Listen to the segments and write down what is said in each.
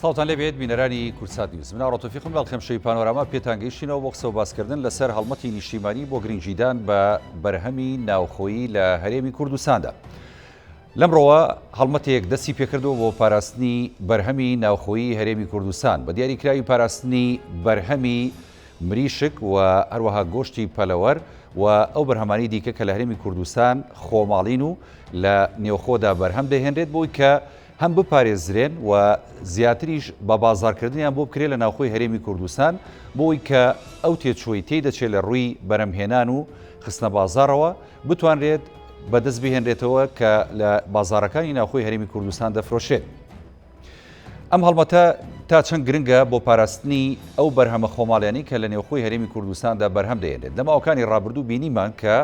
سڵاوتان لێبێت بینەرانی کورسات نیوز. من ئاڕۆتۆفیقم بەڵخێمشەی پانۆراما پێتان گەیشتینەوە بۆ قسە و باسکردن لەسەر هەڵمەتی نیشتیمانی بۆ گرنگجیدان بە بەرهەمی ناوخۆیی لە هەرێمی کوردستاندا. لەمڕۆوە هەڵمەتێک دەستی پێکردەوە بۆ پاراستنی بەرهەمی ناوخۆیی هەرێمی کوردستان بە دیاریکراوی پاراستنی بەرهەمی مریشک و هەروەها گۆشتی پەلەوەر و ئەو بەرهەمانی دیکە کە لە هەرێمی کوردستان خۆماڵین و لە نێوخۆدا بەرهەم دەهێنرێت بۆی کە هەم بپارێزرێن و زیاتریش بە بازارکردنیان بۆ بکرێت لە ناوخۆی هەرێمی کوردستان بۆی کە ئەو تێچووی تێی دەچێت لە ڕووی بەرهەمهێنان و خستنە بازارەوە بتوانرێت بەدەست بهێنرێتەوە کە لە بازارەکانی ناوخۆی هەرێمی کوردستان دەفرۆشێت. ئەم هەڵمەتە تا چەند گرنگە بۆ پاراستنی ئەو بەرهەمە خۆماڵیانی کە لە نێوخۆی هەرێمی کوردستاندا بەرهەم دەهێنێت. لە ماوەکانی ڕابردوو بینیمان کە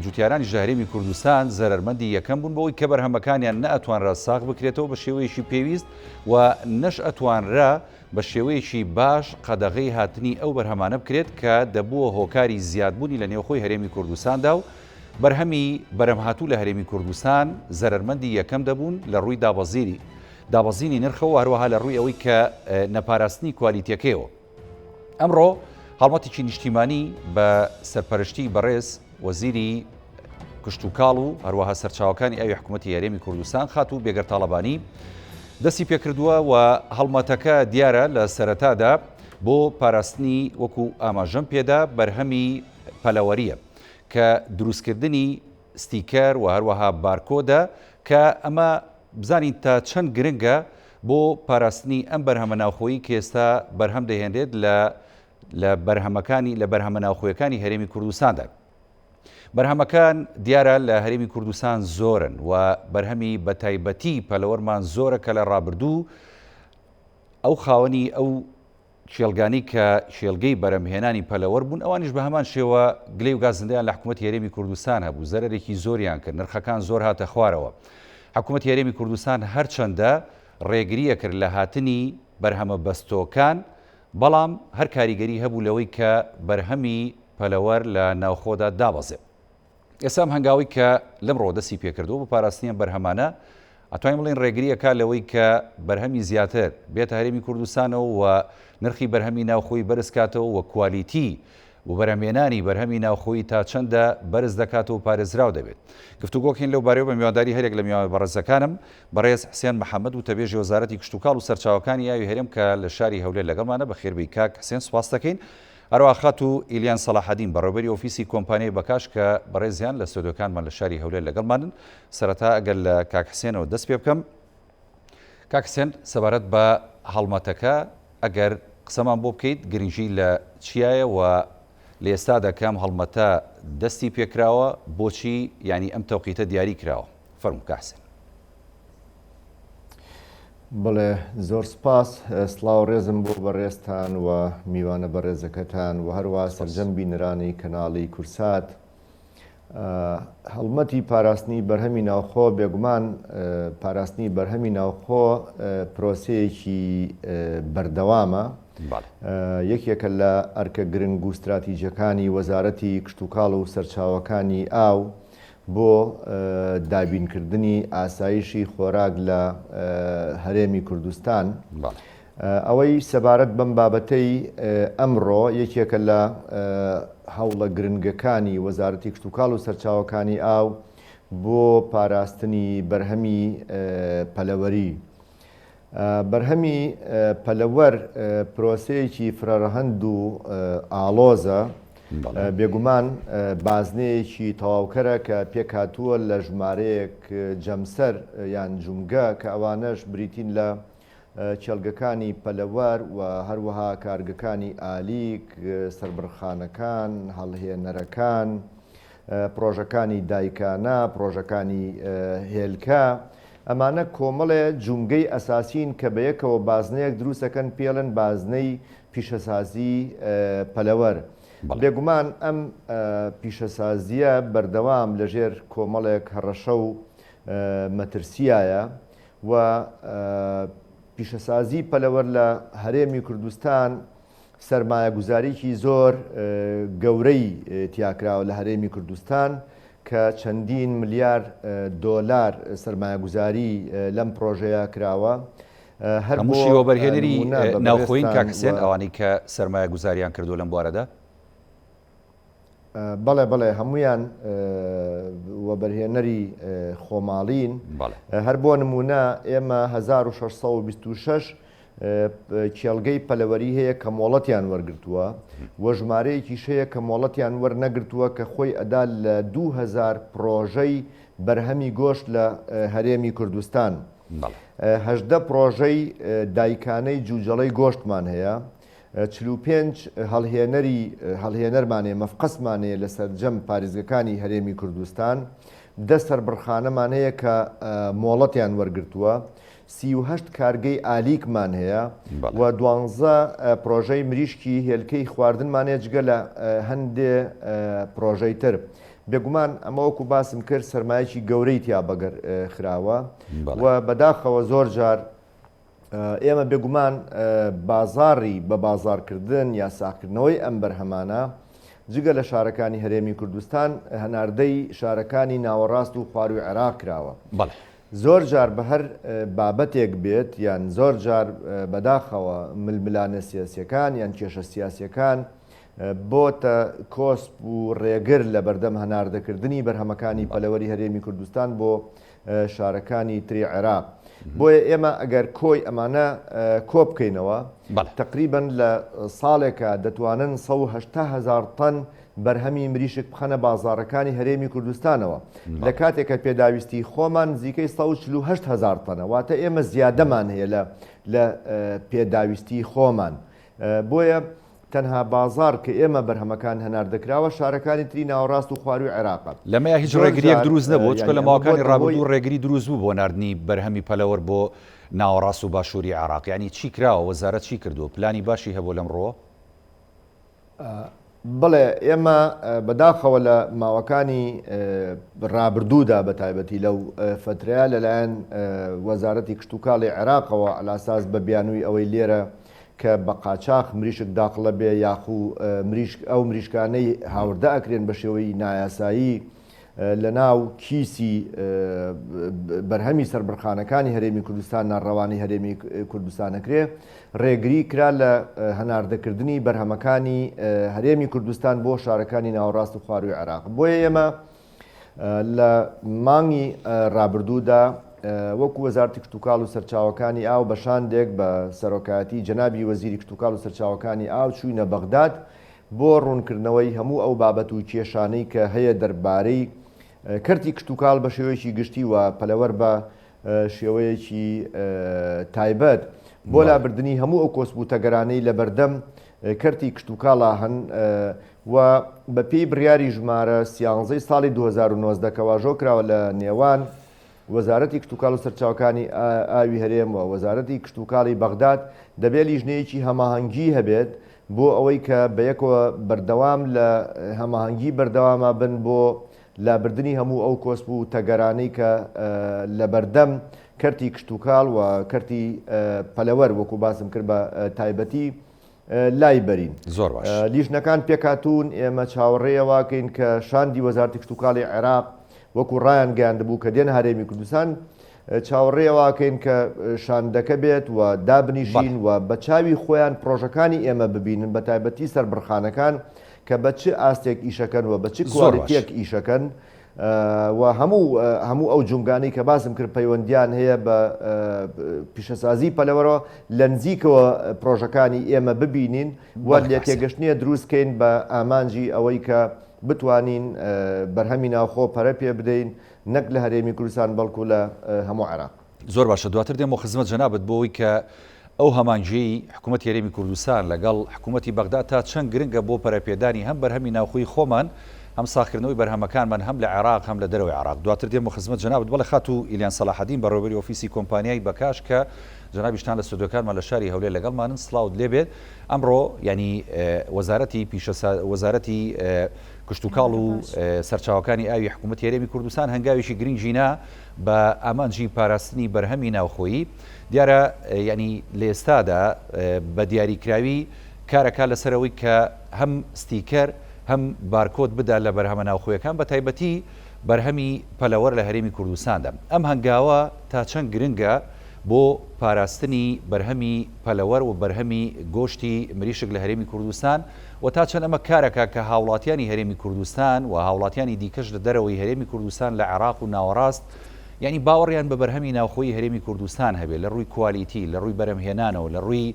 جوتیارانی ژاهرێمی کوردستان زەرمەندی یەکەم بوون بۆی کە بەرهەمەکانیان نە ئەتوانرا ساغ بکرێتەوە بە شێوەیەکی پێویست و نەش ئەتوانرا بە شێوەیەکی باش قەدەغەی هاتنی ئەو بەرهەمانە بکرێت کە دەبووە هۆکاری زیادبوونی لە نێوخۆی هەرێمی کوردستاندا و بەرهەمی بەرهەمهاتوو لە هەرێمی کوردستان زەرمەندی یەکەم دەبوون لە ڕووی دابەزینی نرخەوە هەروەها لە ڕووی ئەوەی کە نەپاراستنی کوالیتیەکەیەوە. ئەمڕۆ هەڵمەتێکی نیشتیمانی بە سەرپەرشتی بەڕێز وەزیری کشت و کاڵ و هەروەها سەرچاوەکانی ئەوی حکوومەتی هەرێمی کوردستان خات و بێگەر تاڵەبانی دەستی پێکردووە و هەڵمەتەکە دیارە لە سەرەتادا بۆ پاراستنی وەکو ئاماژەم پێدا بەرهەمی پەلەوەریە کە دروستکردنی ستیکەر و هەروەها بارکۆدە کە ئەمە بزانین تا چەند گرنگە بۆ پاراستنی ئەم بەرهەمە ناوخۆیی کە ئێستا بەرهەم دەهێنرێت لە بەرهەمە ناوخۆیەکانی هەرێمی کوردستاندا. بەرهەمەکان دیارە لە هەرێمی کوردستان زۆرن و بەرهەمی بەتایبەتی پەلەوەرمان زۆرە کە لە ڕابردوو ئەو خاوەنی ئەو شێڵگانی کە شێڵگەی بەرهەمهێنانی پەلەوەر بوون ئەوانیش بە هەمان شێوە گلەی و گازندەیان لە حکوومەتی هەرێمی کوردستان هەبوو، زەرێکی زۆریان کرد، نرخەکان زۆر هاتە خوارەوە. حکوومەتی هەرێمی کوردستان هەرچەندە ڕێگریە کرد لە هاتنی بەرهەمە بەستۆکان، بەڵام هەر کاریگەری هەبوو لەوەی کە بەرهەمی پەلەوەر لە ناوخۆدا دابەزێت. ئێستا هەنگاوی کە لەمڕۆ دەستی پێکردەوە بە پاراستنیە بەرهەمانە ئەتوانین بڵێن ڕێگریەکە لەوەی کە بەرهەمی زیاتر بێتە هەرێمی کوردستانەوە و نرخی بەرهەمی ناوخۆی بەرز کاتەوە و کوالیتی و بەرهەمهێنانی بەرهەمی ناوخۆیی تا چەندە بەرز دەکاتەوە و پارێزراو دەبێت. گفتوگۆکەین لەو بارەوە بە میوانداری هەرێک لە میوانە بەڕێزەکانم بەڕێز حسێن محەممەد و تەبێژی وەزارەتی کشت و کاڵ و سەرچاوەکانی یاوی هەرێم کە لە شاری هەولێر لەگەڵمانە بە خێربەی کاک حسێن سوپاس دەکەین. هەروەها خات و ئیلیان سەلاحەدین بەڕێوەبەری ئۆفیسی کۆمپانیای بەکاش کە بەڕێزیان لە ستۆدیۆکانمان لە شاری هەولێر لەگەڵمانن. سەرەتا ئەگەر لە کاک حسێنەوە دەست پێ بکەم. کاک حسێن سەبارەت بە هەڵمەتەکە ئەگەر قسەمان بۆ بکەیت گرنگی لە چیایە و لە ئێستادا کام هەڵمەتە دەستی پێکراوە بۆچی ینی ئەم تەوقیتە دیاری کراوە. فەرموو کاک حسێن. بڵێ زۆر سپاس، سڵاو ڕێزم بۆ بەڕێزتان و میوانە بەڕێزەکەتان و هەروە سەرجەم بینەرانی کەناڵی کورسات. هەڵمەتی پاراستنی بەرهەمی ناوخۆ بێگومان پاراستنی بەرهەمی ناوخۆ پرۆسەیەکی بەردەوامە، یەکێکە لە ئەرکە گرنگ و استراتیژیەکانی وەزارەتی کشت و کاڵ و سەرچاوەکانی ئاو بۆ دابینکردنی ئاسایشی خۆراک لە هەرێمی کوردستان. ئەوەی سەبارەت بەم بابەتەی ئەمڕۆ یەکێکە لە هەوڵە گرنگەکانی وەزارەتی کشت و کاڵ و سەرچاوەکانی ئاو بۆ پاراستنی بەرهەمی پەلەوەری. بەرهەمی پەلەوەر پرۆسەیەکی فرەرەهەند و ئاڵۆزە، بێگومان بازنەیەکی تەواوکەرە کە پێکهاتووە لە ژمارەیەک جەمسەر یان جومگە کە ئەوانەش بریتین لە چێلگەکانی پەلەوەر و هەروەها کارگەکانی ئالیک، سەربڕخانەکان، هەڵهێنەرەکان، پرۆژەکانی دایکانە، پرۆژەکانی هێلکە. ئەمانە کۆمەڵێ جومگەی ئەساسین کە بەیەکەوە بازنەیەک دروستەکەن پێڵن بازنەی پیشەسازی پەلەوەر. بێگومان ئەم پیشەسازیە بەردەوام لەژێر کۆمەڵێک هەڕەشە و مەترسیایە و پیشەسازی پەلەوەر لە هەرێمی کوردستان سەرمایە گوزاریکی زۆر گەورەی تیاکراوە لە هەرێمی کوردستان کە چەندین ملیار دۆلار سەرمایە گوزاری لەم پرۆژەیە کراوە. هەموو شیوەبەرهێنەری ناوخۆین کاکسێن ئەوانەی کە سەرمایە گوزاریان کردو لەم بوارەدا؟ بەڵێ بەڵێ هەمویان وەبەرهێنەری خۆماڵین. هەر بۆ نمونە ئێمە 1626 کێڵگەی پەلەوەری هەیە کە مۆڵەتیان وەرگرتووە وە ژمارەیەکی شەیە کە مۆڵەتیان وەرنەگرتووە کە خۆی ئەدا لە 2000 پرۆژەی بەرهەمی گۆشت لە هەرێمی کوردستان. 18 پرۆژەی دایکانەی جوجەڵەی گۆشتمان هەیە، 45 هەڵهێنەرمانەیە مەفقەسمانەیە لە سەرجەم پارێزگەکانی هەرێمی کوردستان، 10 سەربڕخانەمان هەیە کە مۆڵەتیان وەرگرتووە، 38 کارگەی ئالیکمان هەیە و 12 پرۆژەی مریشکی هێلکەی خواردنمانەیە جگە لە هەندێ پرۆژەی تر. بێگومان ئەمە وەکو باسم کرد سەرمایەکی گەورەی تیا بەگەر خراوە و بەداخەوە زۆر جار ئێمە بێگومان بازاڕی بە بازارکردن یا ساکردنەوەی ئەم بەرهەمانە جگە لە شارەکانی هەرێمی کوردستان هەناردەی شارەکانی ناوەڕاست و خواروی عێراق کراوە. زۆر جار بە هەر بابەتێک بێت یان زۆر جار بەداخەوە ململانە سیاسیەکان یان کێشە سیاسیەکان بۆتە کۆسپ و ڕێگر لە بەردەم هەناردەکردنی بەرهەمەکانی پەلەوەری هەرێمی کوردستان بۆ شارەکانی تری عێراق. بۆیە ئێمە ئەگەر کۆی ئەمانە کۆ بکەینەوە تقریبن لە ساڵێکە دەتوانن 180,000 تەن بەرهەمی مریشک بخەنە بازارەکانی هەرێمی کوردستانەوە لە کاتێکە پێداویستی خۆمان نزیکەی 148,000 تەنە، واتە ئێمە زیادەمان هەیە لە پێداویستی خۆمان. بۆیە تەنها بازار کە ئێمە بەرهەمەکان هەناردەکراوە شارەکانی تری ناوەڕاست و خواروی عێراقە. لەمەیە هیچ ڕێگریەک دروست نەبوو چکە لە ماوەکانی ڕابردوو ڕێگری دروست بوو بۆ ناردنی بەرهەمی پەلەوەر بۆ ناوەڕاست و باشووری عێراق. یعنی چی کراوە؟ وەزارەت چی کردو؟ پلانی باشی هەبوو لەمڕۆ؟ بڵێ ئێمە بەداخەوە لە ماوەکانی ڕابردوودا بە تایبەتی لەو فترەیە لەلایەن وەزارەتی کشت و کاڵی عێراقەوە ئەلاساس بە بیانووی ئەوەی لێرە کە بە قاچاق مریشک داخڵە بێ یاخو ئەو مریشکانەی هاوردە ئەکرێن بە شێوەی نایاسایی لە ناو کیسی بەرهەمی سەربڕخانەکانی هەرێمی کوردستان ناڕەوانی هەرێمی کوردستانەکرێ ڕێگری کرا لە هەناردەکردنی بەرهەمەکانی هەرێمی کوردستان بۆ شارەکانی ناوەڕاست و خواروی عێراق. بۆیە ئێمە لە مانگی ڕابردوودا وەکو وەزارەتی کشت و کاڵ و سەرچاوەکانی ئاو بە شاندێک بە سەرۆکایەتی جەنابی وەزیری کشت و کاڵ و سەرچاوەکانی ئاو چووینە بەغداد بۆ ڕوونکردنەوەی هەموو ئەو بابەت و کێشانەی کە هەیە دەربارەی کەرتی کشت و کاڵ بە شێوەیەکی گشتی و پەلەوەر بە شێوەیەکی تایبەت بۆ لابردنی هەموو ئەو کۆسبووتەگەرانەی لە بەردەم کەرتی کشت و کاڵا هەن و بە پێی بڕیاری ژمارە 13 ساڵی 2019 کە واژۆ کراوە لە نێوان وەزارەتی کشت و کاڵ و سەرچاوەکانی ئاوی هەرێم و وەزارەتی کشت و کاڵی بەغداد دەبێت لیژنەیەکی هەماهەنگی هەبێت بۆ ئەوەی کە بەیەکەوە بەردەوام لە هەماهەنگی بەردەوامە بن بۆ لابردنی هەموو ئەو کۆسب و تەگەرانەی کە لە بەردەم کەرتی کشت و کاڵ و کەرتی پەلەوەر وەکو باسم کرد بە تایبەتی لای بەرین. زۆر باش. لیژنەکان پێکاتون ئێمە چاوەڕێیەواکەین کە شاندی وەزارەتی کشت و کاڵی عێراق وەکو ڕایان گەیاندەبوو کە دێن هەرێمی کوردستان چاوەڕێیەواکەین کە شاندەکە بێت و دابنیشین و بە چاوی خۆیان پرۆژەکانی ئێمە ببینن بە تایبەتی سەربڕخانەکان کە بە چ ئاستێک ئیشەکەن و بە چ کوالیتیەک ئیشەکەن و هەموو ئەو جونگانەی کە باسم کرد پەیوەندیان هەیە بە پیشەسازی پەلەوەرەوە لە نزیکەوە پرۆژەکانی ئێمە ببینین و لێ تێگەشتنیە دروستکەین بە ئامانجی ئەوەی کە بتوانین بەرهەمی ناوخۆ پەرە پێ بدەین نەک لە هەرێمی کوردستان بەڵکو لە هەموو عێراق. زۆر باشە. دواتر دێمە خزمەت جەنابەت بۆ ئەوەی کە ئەو هەمانجەی حکوومەتی هەرێمی کوردستان لەگەڵ حکوومەتی بەغداد تا چەند گرنگە بۆ پەرەپێدانی هەم بەرهەمی ناوخۆی خۆمان هەم ساختکردنەوەی بەرهەمەکانمان هەم لە عێراق هەم لە دەرەوەی عێراق. دواتر دێمە خزمەت جەنابەت بەڵێ خاتو ئیلیان سەلاحەدین بەڕێوەبەری ئۆفیسی کۆمپانیای بەکاش کە جەنابیشتان لە ستودیۆکانمان لە شاری هەولێر لەگەڵمانن. سڵاوت لێبێت. ئەمڕۆ ینی وەزارەتی کشت و کاڵ و سەرچاوەکانی ئاوی حکوومەتی هەرێمی کوردستان هەنگاویشی گرنگژینا بە ئامانجی پاراستنی بەرهەمی ناوخۆیی دیارە ینی لە ئێستادا بە دیاریکراوی کارەکە لەسەرەوەی کە هەم ستیکەر هەم بارکۆت بدا لە بەرهەمە ناوخۆیەکان بە تایبەتی بەرهەمی پەلەوەر لە هەرێمی کوردستاندا. ئەم هەنگاوە تا چەند گرنگە بۆ پاراستنی بەرهەمی پەلەوەر و بەرهەمی گۆشتی مریشک لە هەرێمی کوردستان و تا چەند ئەمە کارەکە کە هاوڵاتیانی هەرێمی کوردستان و هاوڵاتیانی دیکەش لە دەرەوەی هەرێمی کوردستان لە عێراق و ناوەڕاست یعنی باوەڕیان بە بەرهەمی ناوخۆی هەرێمی کوردستان هەبێت لە ڕووی کوالیتی لە ڕووی بەرهەمهێنانەوە لە ڕووی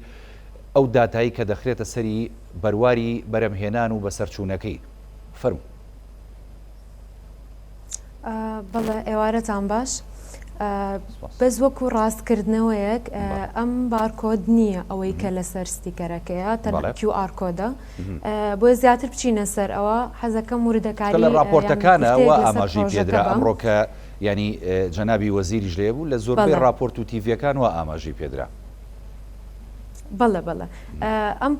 ئەو داتایی کە دەخرێتە سەری بەرواری بەرهەمهێنان و بەسەرچوونەکەی فەرموو. بەڵێ ئێوارەتان باش بەس وەکو ڕاستکردنەوەیەک ئەم بارکۆد نییە ئەوەی کە لەسەر ستیکەرەکەیە QR کۆدە بۆ زیاتر بچینە سەر ئەوە حەزەکەم وردەکاری لە راپۆرتەکانەوە ئاماژەی پێدرا ئەمڕۆکە ینی جەنابی وەزیریش لێ بوو لە زۆربەی راپۆرت و تیڤەکان و ئاماژەی پێدرا. بەڵێ ئەم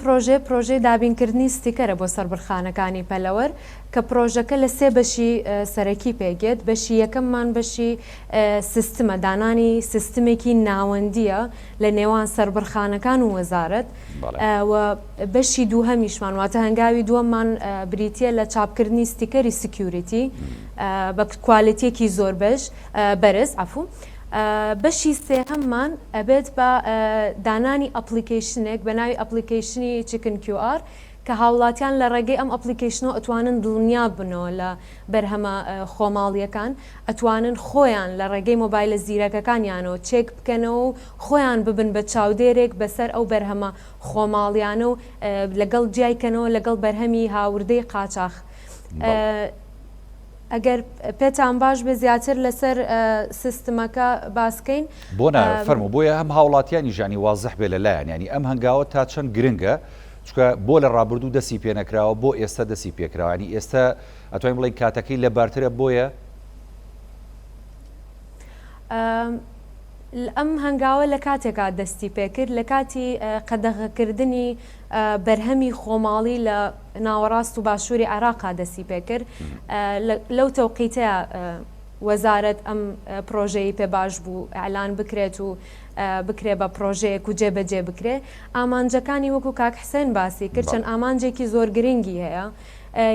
پرۆژەی دابینکردنی ستیکەرە بۆ سەربڕخانەکانی پەلەوەر کە پرۆژەکە لە سێ بەشی سەرەکی پێگێت بەشی یەکەممان بەشی سیستمە دانانی سیستمێکی ناوەندیە لە نێوان سەربڕخانەکان و وەزارەت و بەشی دووهەمیشمان واتە هەنگاوی دووەممان بریتە لە چاپکردنی ستیکەری سکیوریتی بە کوالیتیەکی زۆر بەرز ئەفو بەشی سێهەممان ئەبێت بە دانانی ئەپلیکیشنێک بە ناوی ئەپلیکیشنی چکن QR کە هاوڵاتیان لە ڕێگەی ئەم ئەپلیکیشنەوە ئەتوانن دڵنیا بنەوە لە بەرهەمە خۆماڵیەکان ئەتوانن خۆیان لە ڕێگەی مۆبایلە زیرەکەکانیانەوە چێک بکەنەوە و خۆیان ببن بە چاودێرێک بەسەر ئەو بەرهەمە خۆماڵیانە و لەگەڵ جیایکەنەوە لەگەڵ بەرهەمی هاوردەی قاچاق. ئەگەر پێتان باش بێ زیاتر لەسەر سیستمەکە باسکەین بۆ فەرموو بۆیە هەم هاوڵاتیانی ژانی وازح بێ لەلایەن ینی ئەم هەنگاوە تا چەند گرنگە چکە بۆ لە ڕابردوو دەسی پێ نەکراوە بۆ ئێستا دەسی پێکراوانی ئێستا ئەتوانین بڵین کاتەکەی لە بارترە بۆیە ئەم هەنگاوە لە کاتێکا دەستی پێکرد لە کاتی قەدەغەکردنی بەرهەمی خۆماڵی لە ناوەڕاست و باشووری عێراقا دەستی پێکرد لەو تەوقیتەیە وەزارەت ئەم پرۆژەی پێ باش بوو ئەعلان بکرێت و بکرێ بە پرۆژەیەک و جێبەجێ بکرێ ئامانجەکانی وەکو کاک حسێن باسی کرد چەند ئامانجێکی زۆر گرنگی هەیە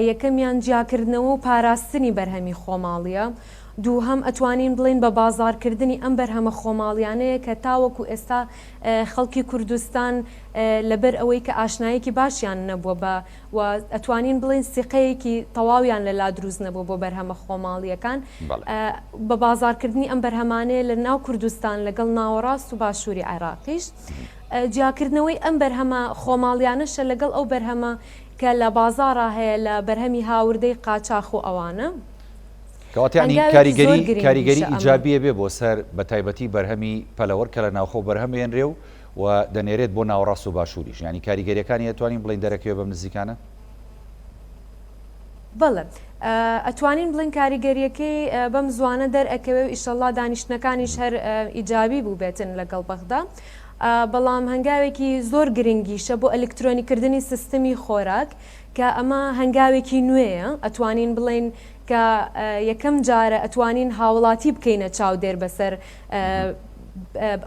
یەکەمیان جیاکردنەوە و پاراستنی بەرهەمی خۆماڵیە دووهەم ئەتوانین بڵین بە بازارکردنی ئەم بەرهەمە خۆماڵیانەیە کە تاوەکو ئێستا خەڵکی کوردستان لەبەر ئەوەی کە ئاشنایەکی باشیان نەبووە بە و ئەتوانین بڵین سیقەیەکی تەواویان لەلا دروست نەبوو بۆ بەرهەمە خۆماڵیەکان بە بازارکردنی ئەم بەرهەمانەیە لە ناو کوردستان لەگەڵ ناوەڕاست و باشووری عێراقیش جیاکردنەوەی ئەم بەرهەمە خۆماڵیانەشە لەگەڵ ئەو بەرهەمە کە لە بازارە هەیە لە بەرهەمی هاوردەی قاچاق و ئەوانە کەواتیانی کاریگەری ئیجابیە بێ بۆ سەر بە تایبەتی بەرهەمی پەلەوەر کە لە ناوخۆ بەرهەمێنرێ و دەنێرێت بۆ ناوەڕاست و باشووریش ینی کاریگەریەکانی ئەتوانین بڵین دەرەکەوێ بەم نزیکانە بەڵێ ئەتوانین بڵین کاریگەریەکەی بەم زوانە دەرئەکەوێ و ئیشەڵڵا دانیشتەکانیش هەر ئیجابی بوو بێتن لەگەڵ بەغدا بەڵام هەنگاوێکی زۆر گرنگیشە بۆ ئەلکترۆنیکردنی سیستمی خۆراک کە ئەمە هەنگاوێکی نوێیە ئەتوانین بڵین کە یەکەم جارە ئەتوانین هاوڵاتی بکەینە چاودێر بەسەر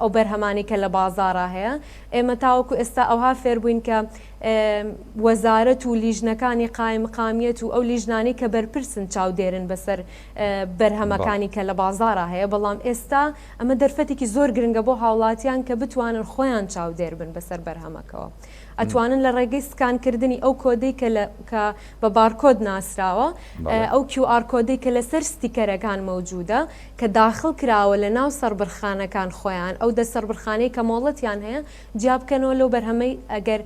ئەو بەرهەمانی کە لە بازارە هەیە ئێمە تاوەکو ئێستا ئەوها فێربووین کە وەزارەت و لیژنەکانی قایمقامیەت و ئەو لیژنانی کە بەرپرسن چاودێرن بەسەر بەرهەمەکانی کە لە بازارە هەیە بەڵام ئێستا ئەمە دەرفەتێکی زۆر گرنگە بۆ هاوڵاتیان کە بتوانن خۆیان چاودێر بن بەسەر بەرهەمەکەوە ئەتوانن لە ڕێگەی سکانکردنی ئەو کۆدەی کە بە بارکۆد ناسراوە ئەو QR کۆدەی کە لەسەر ستیکەرەکان مەوجودە کە داخل کراوە لە ناو سەربڕخانەکان خۆیان ئەو دە سەربڕخانەی کە مۆڵەتیان هەیە جیا بکەنەوە لەو بەرهەمەی ئەگەر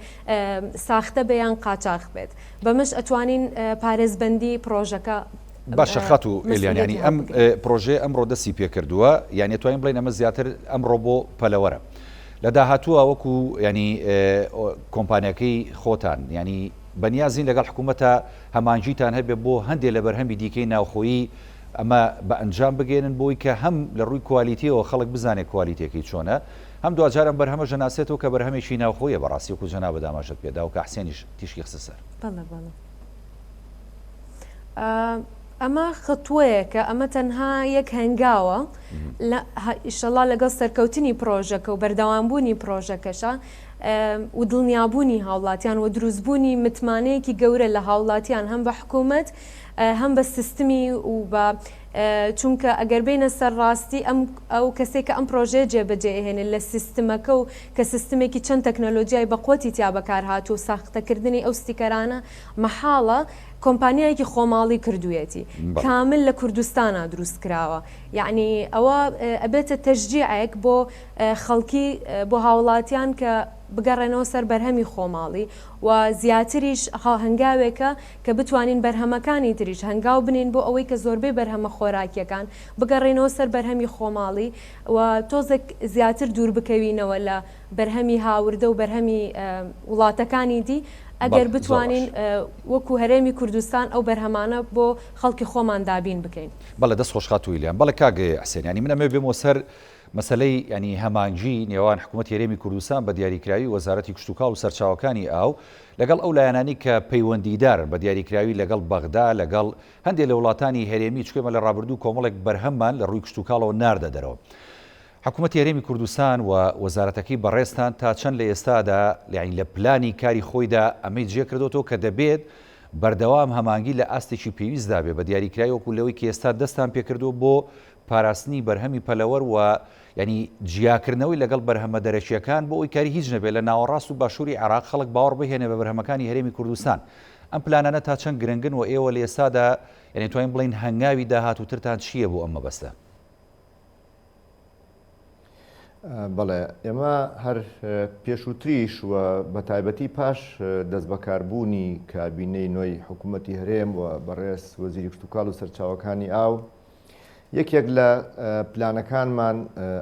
ساختە بەیان قاچاق بێت بەمەش ئەتوانین پارێزبەندی پرۆژەکە باشە خەت و ئێلیانیانی ئەم پرۆژێ ئەمڕۆ دەستی پێکردووە یعنی توانین بڵین ئەمە زیاتر ئەمڕۆ بۆ پەلەوەرە لە داهاتووە وەکو ینی کۆمپانیەکەی خۆتان ینی بەنیازین لەگەڵ حکوومەتە هەمانجیتان هەبێ بۆ هەندێک لە بەرهەمی دیکەی ناوخۆیی ئەمە بە ئەنجام بگێنن بۆی کە هەم لە ڕووی کوالیتیەوە خەڵک بزانێت کوالیتێکی چۆنە هەم دوجارم بەرهەمە ژەناسێتەوە کە بەرهەمێکی ناوخۆیە بەڕاستی وەکو جەناب بەداماژت پێدا و کە حسێنیش تیشکی خستە سەر ئەمە خەتووەیەکە ئەمە تەنها یەک هەنگاوە ئیشەڵا لەگەڵ سەرکەوتنی پرۆژەکە و بەردەوامبوونی پرۆژەکەشە و دڵنیابوونی هاوڵاتیان و دروستبوونی متمانەیەکی گەورە لە هاوڵاتیان هەم بە حکوومەت هەم بە سیستمی و بە چونکە ئەگەر بینە سەر ڕاستی ئەو کەسێک کە ئەم پرۆژێ جێبەجێهێنێت لە سیستمەکە و کە سیستمێکی چەند تەکنۆلۆژیای بەقوتی تیا بەکار هاتوو و ساختەکردنی ئەو ستیکەرانە مەحاڵە کۆمپانیایەکی خۆماڵی کردوێتی کامل لە کوردستانە دروست کراوە یعنی ئەوە ئەبێتە تەشجیعێک بۆ خەڵکی بۆ هاوڵاتیان کە بگەڕێنەوە سەر بەرهەمی خۆماڵی و زیاتریش هەنگاوێکە کە بتوانین بەرهەمەکانی تریش هەنگاو بنین بۆ ئەوەی کە زۆربەی بەرهەمە خۆراکیەکان بگەڕێنەوە سەر بەرهەمی خۆماڵی و تۆزێک زیاتر دوور بکەوینەوە لە بەرهەمی هاوردە و بەرهەمی وڵاتەکانی دی ئەگەر بتوانین وەکو هەرێمی کوردستان ئەو بەرهەمانە بۆ خەڵکی خۆمان دابین بکەین بەڵێ دەست خۆشخات ویلیان بەڵێ کاگە حسێنیانی منەمێ بێمەوە سەر مەسلەی ینی هەمانگی نێوان حکوومەت هەرێمی کوردستان بە دیاریکراوی وەزارەتی کشتتوکاڵ و سەرچاوەکانی ئاو لەگەڵ ئەو لایەنانی کە پەیوەندیدار بە دیاریکراوی لەگەڵ بەغدا لەگەڵ هەندێک لە وڵاتانی هەرێمی چکێمە لە ڕابردوو کۆمەڵێک بەرهەممان لە ڕووی کشتتوکاڵەوە ناردە دەرەوە. حکوومەتی هەرێمی کوردستان و وەزارەتەکەی بەڕێستان تا چەند لە ئێستادا یعنی لە پلانی کاری خۆیدا ئەمەی جێ کردوەوە کە دەبێت بەردەوام هەمانگی لە ئاستێکی پێویستدا بێ بە دیاریکراوی وەکو لەوەی کە ئێستا دەستان پێکردو بۆ پاراستنی بەرهەمی پەلەوەر و ینی جیاکردنەوەی لەگەڵ بەرهەمە دەرەچیەکان بۆ ئەوی کاری هیچ نەبێت لە ناوەڕاست و باشووری عێراق خەڵک باوەڕ بهێنێ بە بەرهەمەکانی هەرێمی کوردستان. ئەم پلانانە تا چەند گرنگن و ئێوە لە ئێستادا یعنی توانین بڵین هەنگاوی داهاتووترتان چییە بۆ ئەم مەبەستە؟ بەڵێ ئێمە هەر پێشووتریش و بە تایبەتی پاش دەست بەکاربوونی کابینەی نوۆی حکوومەتی هەرێم و بەڕێز وەزیری کشتتوکاڵ و سەرچاوەکانی ئاو یەکێک لە پلانەکانمان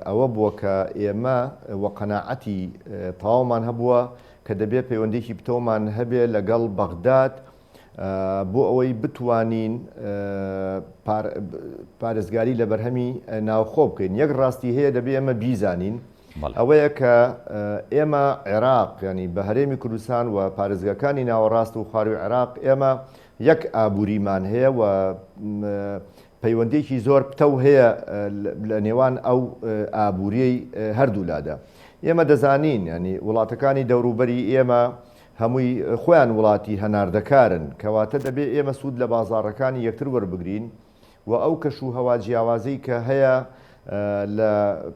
ئەوە بووە کە ئێمە وە قەناعەتی تەواومان هەبووە کە دەبێت پەیوەندێکی پتەومان هەبێ لەگەڵ بەغداد بۆ ئەوەی بتوانین پارێزگاری لە بەرهەمی ناوخۆ بکەین. یەک ڕاستی هەیە دەبێت ئێمە بیزانین ئەوەیە کە ئێمە عێراق ینی بە هەرێمی کوردستان و پارێزگاکانی ناوەڕاست و خاروی عێراق ئێمە یەک ئابووریمان هەیە و پەیوەندێکی زۆر پتە هەیە لە نێوان ئەو ئابووریەی هەردوولادا. ئێمە دەزانین ینی وڵاتەکانی دەوروبەری ئێمە هەمووی خۆیان وڵاتی هەناردەکارن کەواتە دەبێت ئێمە سوود لە بازاڕەکانی یەکتر وەربگرین و ئەو کەش و هەوا جیاوازەی کە هەیە لە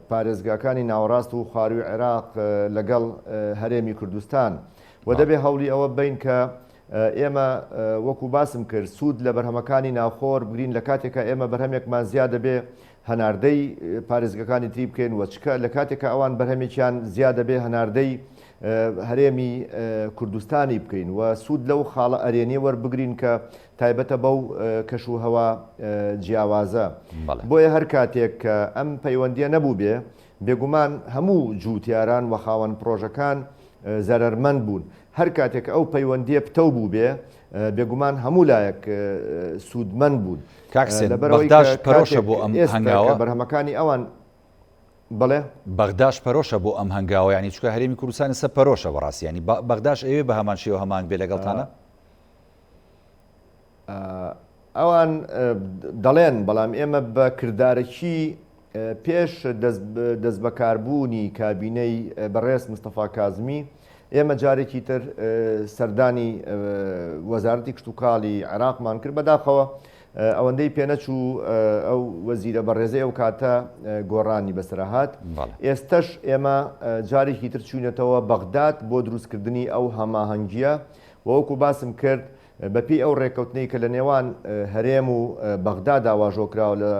پارێزگاکانی ناوەڕاست و خاروی عێراق لەگەڵ هەرێمی کوردستان و دەبێت هەوڵی ئەوە بین کە ئێمە وەکو باسم کرد سوود لە بەرهەمەکانی ناوخۆر بگرین لە کاتێکە ئێمە بەرهەمێکمان زیاد دەبێ هەناردەی پارێزگەکانی تری بکەین وچکە لە کاتێکە ئەوان بەرهەمێکیان زیاد دەبێ هەناردەی هەرێمی کوردستانی بکەین و سوود لەو خاڵە ئەرێنی وەربگرین کە تایبەتە بەو کەش و هەوا جیاوازە. بۆیە هەر کاتێک کە ئەم پەیوەندیە نەبوو بێ بێگومان هەموو جووتیاران و خاوەن پرۆژەکان زەرەرمەند بوون. هەر کاتێک ئەو پەیوەندیە پتە بوو بێ بێگومان هەموو لایەک سوودمەند بوون. بەغداش پەرۆشە بۆ ئەم هەنگاوە بەرهەمەکانی ئەوان بڵێ بەغداش پەرۆشە بۆ ئەم هەنگاوە ینی چکە هەرێمی کوردستانی سە پەرۆشە بەڕاستی ینی بەغداش ئەوێ بە هەمان شێوە هەمان بێ لەگەڵتانە ئەوان دەڵێن بەڵام ئێمە بە کردارەکی پێش دەست بەکاربوونی کابینەی بەڕێز مستەفا کازمی ئێمە جارێکی تر سەردانی وەزارەتی کشتتوکاڵی عێراقمان کرد بەداخەوە ئەوەندەی پێنەچوو ئەو وەزیرە بەڕێزەی ئەو کاتە گۆڕانی بەسەرهات. ئێستش ئێمە جارێکی تر چوونەتەوە بەغداد بۆ دروستکردنی ئەو هەماهەنگیە وەکو باسم کرد بەپی ئەو ڕێکەوتنەی کە لە نێوان هەرێم و بەغدا داواژۆکراوە لە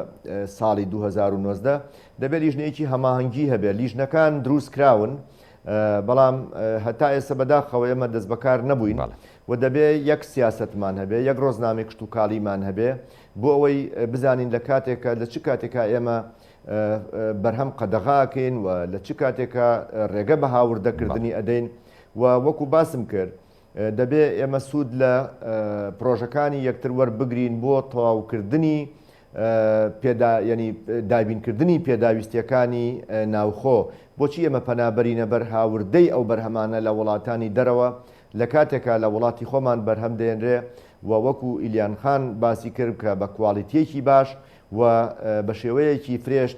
ساڵی 2019 دەبێت لیژنەیەکی هەماهەنگی هەبێت. لیژنەکان دروست کراون بەڵام هەتا ئێستا بەداخەوە ئێمە دەست بەکار نەبووین و دەبێت یەک سیاستمان هەبێ یەک ڕۆژنامەی کشتتوکاڵیمان هەبێ بۆ ئەوەی بزانین لە کاتێکە لە چ کاتێکا ئێمە بەرهەم قەدەغاکەین و لە چ کاتێکە ڕێگە بە هاوردەکردنی ئەدەین و وەکو باسم کرد دەبێ ئێمە سوود لە پرۆژەکانی یەکتر وەربگرین بۆ تەواوکردنی ینی دابینکردنی پێداویستیەکانی ناوخۆ. بۆچی ئێمە پەنابەرینە بەر هاوردەی ئەو بەرهەمانە لە وڵاتانی دەرەوە لە کاتێکە لە وڵاتی خۆمان بەرهەم دێنرێ و وەکو ئیلیان خان باسی کرد کە بە کواڵیتیەکی باش و بە شێوەیەکی فرێش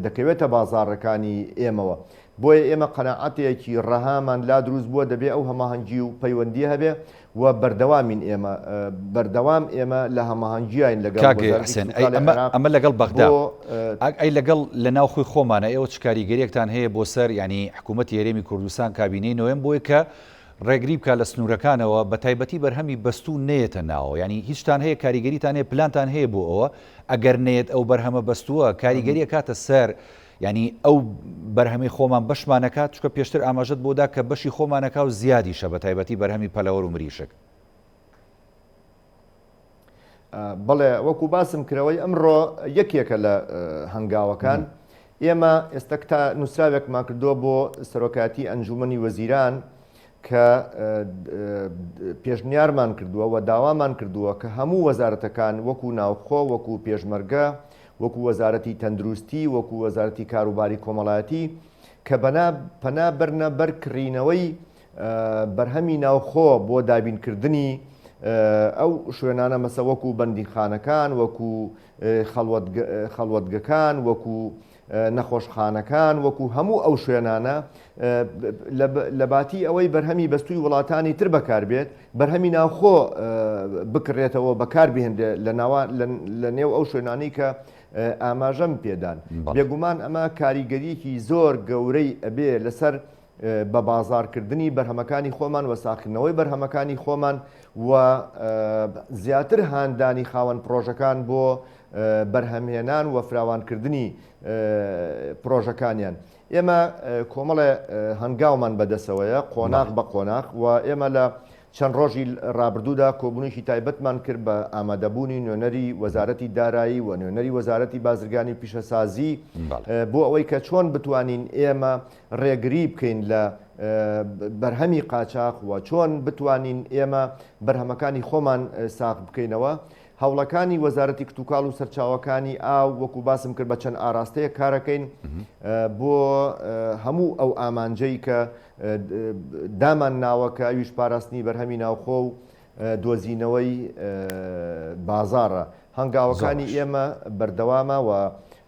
دەکەوێتە بازاڕەکانی ئێمەوە. بۆیە ئێمە قەناعەتێکی ڕەهامان لا دروست بووە دەبێ ئەو هەماهەنگی و پەیوەندی هەبێ و بەردەوامین ئێمە بەردەوام ئێمە لە هەماهەنگیین لەگەڵ ئەمە لەگەڵ بەغدا ئەی لەگەڵ لە ناوخۆی خۆمانە ئێوە چ کاریگەریەکتان هەیە بۆ سەر ینی حکوومەتی هەرێمی کوردستان کابینەی نوێن بۆیە کە ڕێگری بکە لە سنوورەکانەوە بە تایبەتی بەرهەمی بەستوو نێتە ناوە، ینی هیچتان هەیە کاریگەریتان هەیە پلانتان هەیە بۆ ئەوە ئەگەر نێت ئەو بەرهەمە بەستووە کاریگەریە کاتە سەر ینی ئەو بەرهەمی خۆمان بەشمانەکات چکە پێشتر ئاماژەت بۆدا کە بەشی خۆمانەکە و زیادیشە بە تایبەتی بەرهەمی پەلەوەر و مریشک. بەڵێ وەکو باسم کردەوەی ئەمڕۆ یەکێکە لە هەنگاوەکان ئێمە ئێستا تا نووسراوێکمان کردووە بۆ سەرۆکاتی ئەنجومەنی وەزیران کە پێشنیارمان کردووە و داوامان کردووە کە هەموو وەزارەتەکان وەکو ناوخۆ وەکو پێشمەرگە وەکو وەزارەتی تەندروستی وەکو وەزارەتی کاروباری کۆمەڵایەتی کە پەنا بەرنە بەرکڕینەوەی بەرهەمی ناوخۆ بۆ دابینکردنی ئەو شوێنانە مەسە وەکو بەندیخانەکان وەکو خەڵوەتگەکان وەکو نەخۆشخانەکان وەکو هەموو ئەو شوێنانە لە باتی ئەوەی بەرهەمی بەستووی وڵاتانی تر بەکاربێت بەرهەمی ناوخۆ بکڕێتەوە بەکاربهێنرێ لە نێو ئەو شوێنانی کە ئاماژەم پێدان. بێگومان ئەمە کاریگەریەکی زۆر گەورەی ئەبێ لەسەر بە بازارکردنی بەرهەمەکانی خۆمان و ساختنەوەی بەرهەمەکانی خۆمان و زیاتر هاندانی خاوەن پرۆژەکان بۆ بەرهەمهێنان و فراوانکردنی پرۆژەکانیان. ئێمە کۆمەڵێ هەنگاومان بەدەسەوەیە قۆناغ بە قۆناغ و ئێمە لە چەند ڕۆژی ڕابردوودا کۆبوونیشی تایبەتمان کرد بە ئامادەبوونی نوێنەری وەزارەتی دارایی و نوێنەری وەزارەتی بازرگانی پیشەسازی بۆ ئەوەی کە چۆن بتوانین ئێمە ڕێگری بکەین لە بەرهەمی قاچاق و چۆن بتوانین ئێمە بەرهەمەکانی خۆمان ساغ بکەینەوە. هەوڵەکانی وەزارەتی کتتوکاڵ و سەرچاوەکانی ئاو وەکو باسم کرد بە چەند ئاراستەیە کارەکەین بۆ هەموو ئەو ئامانجەی کە دامان ناوەکە ئەویش پاراستنی بەرهەمی ناوخۆ و دۆزینەوەی بازاڕە. هەنگاوەکانی ئێمە بەردەوامە و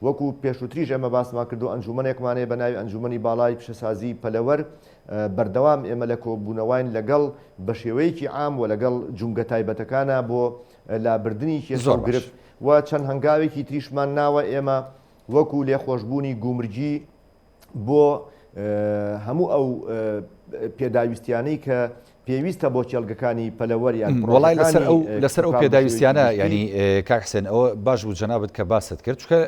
وەکو پێشووتریش ئێمە باسمان کردو ئەنجومەنێکمانەیە بە ناوی ئەنجومەنی باڵای پیشەسازی پەلەوەر بەردەوام ئێمە لە کۆبوونەوەین لەگەڵ بە شێوەیەکی عام و لەگەڵ جونگە تایبەتەکانە بۆ لابردننی کێشە گرفت و چەند هەنگاوێکی تریشمان ناوە ئێمە وەکو لێخۆشببوونی گومرجی بۆ هەموو ئەو پێداویستیانەی کە پێویستە بۆ چێلگەکانی پەلەوەریان وڵای لەسەر ئەو پێداویستیانە ینی کاکسێن ئەوە باش بوو جەنابەت کە باست کرد چکە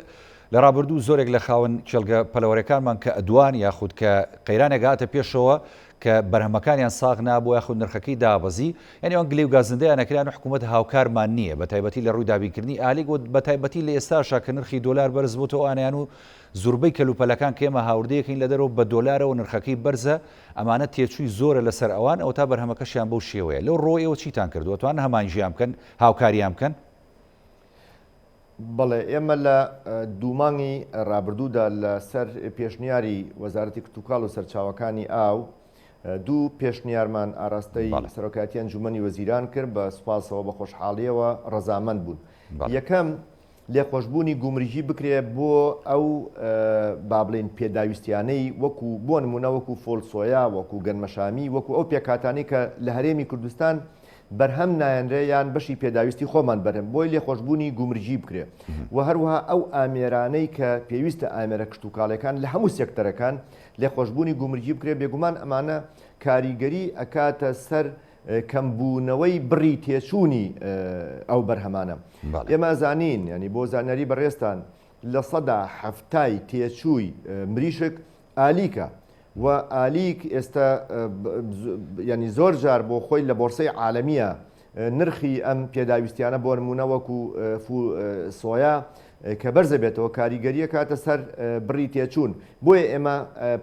لە ڕابردوو زۆرێک لە خاوەن چێلگە پەلەوەریەکانمان کە ئەدوان یاخود کە قەیرانێک هاتە پێشەوە کە بەرهەمەکانیان ساغ نابوو یاخود نرخەکەی دابەزی یعنی ئەوان گلێ و گازندەیان نەکران و حکوومەت هاوکارمان نییە بە تایبەتی لە ڕووی دابینکردنی ئالیک و بە تایبەتی لە ئێستاشا کە نرخی دۆلار بەرز بۆتەوە ئانیان و زوربەی کەلوپەلەکان کە ئێمە هاوردەیەکەین لە دەرەوە بە دۆلارەوە نرخەکەی بەرزە ئەمانە تێچووی زۆرە لەسەر ئەوان ئەو تا بەرهەمەکەشیان بەو شێوەیە لەو ڕۆیەوە چیتان کردووە توان هەمانژیان بکەن هاوکاریان بکەن؟ بەڵێ ئێمە لە دوومانگی ڕابردوودا لەسەر پێشنیاری وەزارەتی کتتوکاڵ و سەرچاوەکانی ئاو دوو پێشنیارمان ئاراستەی سەرۆکاتی ئەنجومەنی وەزیران کرد بە سوپاسەوە بە خۆشحاڵیەوە ڕەزامەند بوون. یەکەم لێخۆشببوونی گومرجی بکرێت بۆ ئەو با بڵێن پێداویستیانەی وەکو بۆ نمونە وەکو فۆلسۆیا وەکو گەنمەشامی وەکو ئەو پێکاتانی کە لە هەرێمی کوردستان بەرهەم نایەنرێ یان بەشی پێداویستی خۆمان بەرهەم بۆی لێخۆشببوونی گومرجی بکرێت و هەروەها ئەو ئامێرانەی کە پێویستە ئامێرە کشتتوکاڵەکان لە هەموو سێکتەرەکان لێخۆشببوونی گومرجی بکرێت. بێگومان ئەمانە کاریگەری ئەکاتە سەر کەمبوونەوەی بڕی تێچوونی ئەو بەرهەمانە. ئێمە زانین ینی بۆ زانیاری بەڕێستان لە سەدا هەفتای تێچووی مریشک ئالیکە و ئالیک ئێستا ینی زۆر جار بۆ خۆی لە بۆرسەی عالەمیە نرخی ئەم پێداویستیانە بۆ نمونە وەکو سۆیا کە بەرزە بێتەوە کاریگەریە کاتە سەر بڕی تێچوون بۆیە ئێمە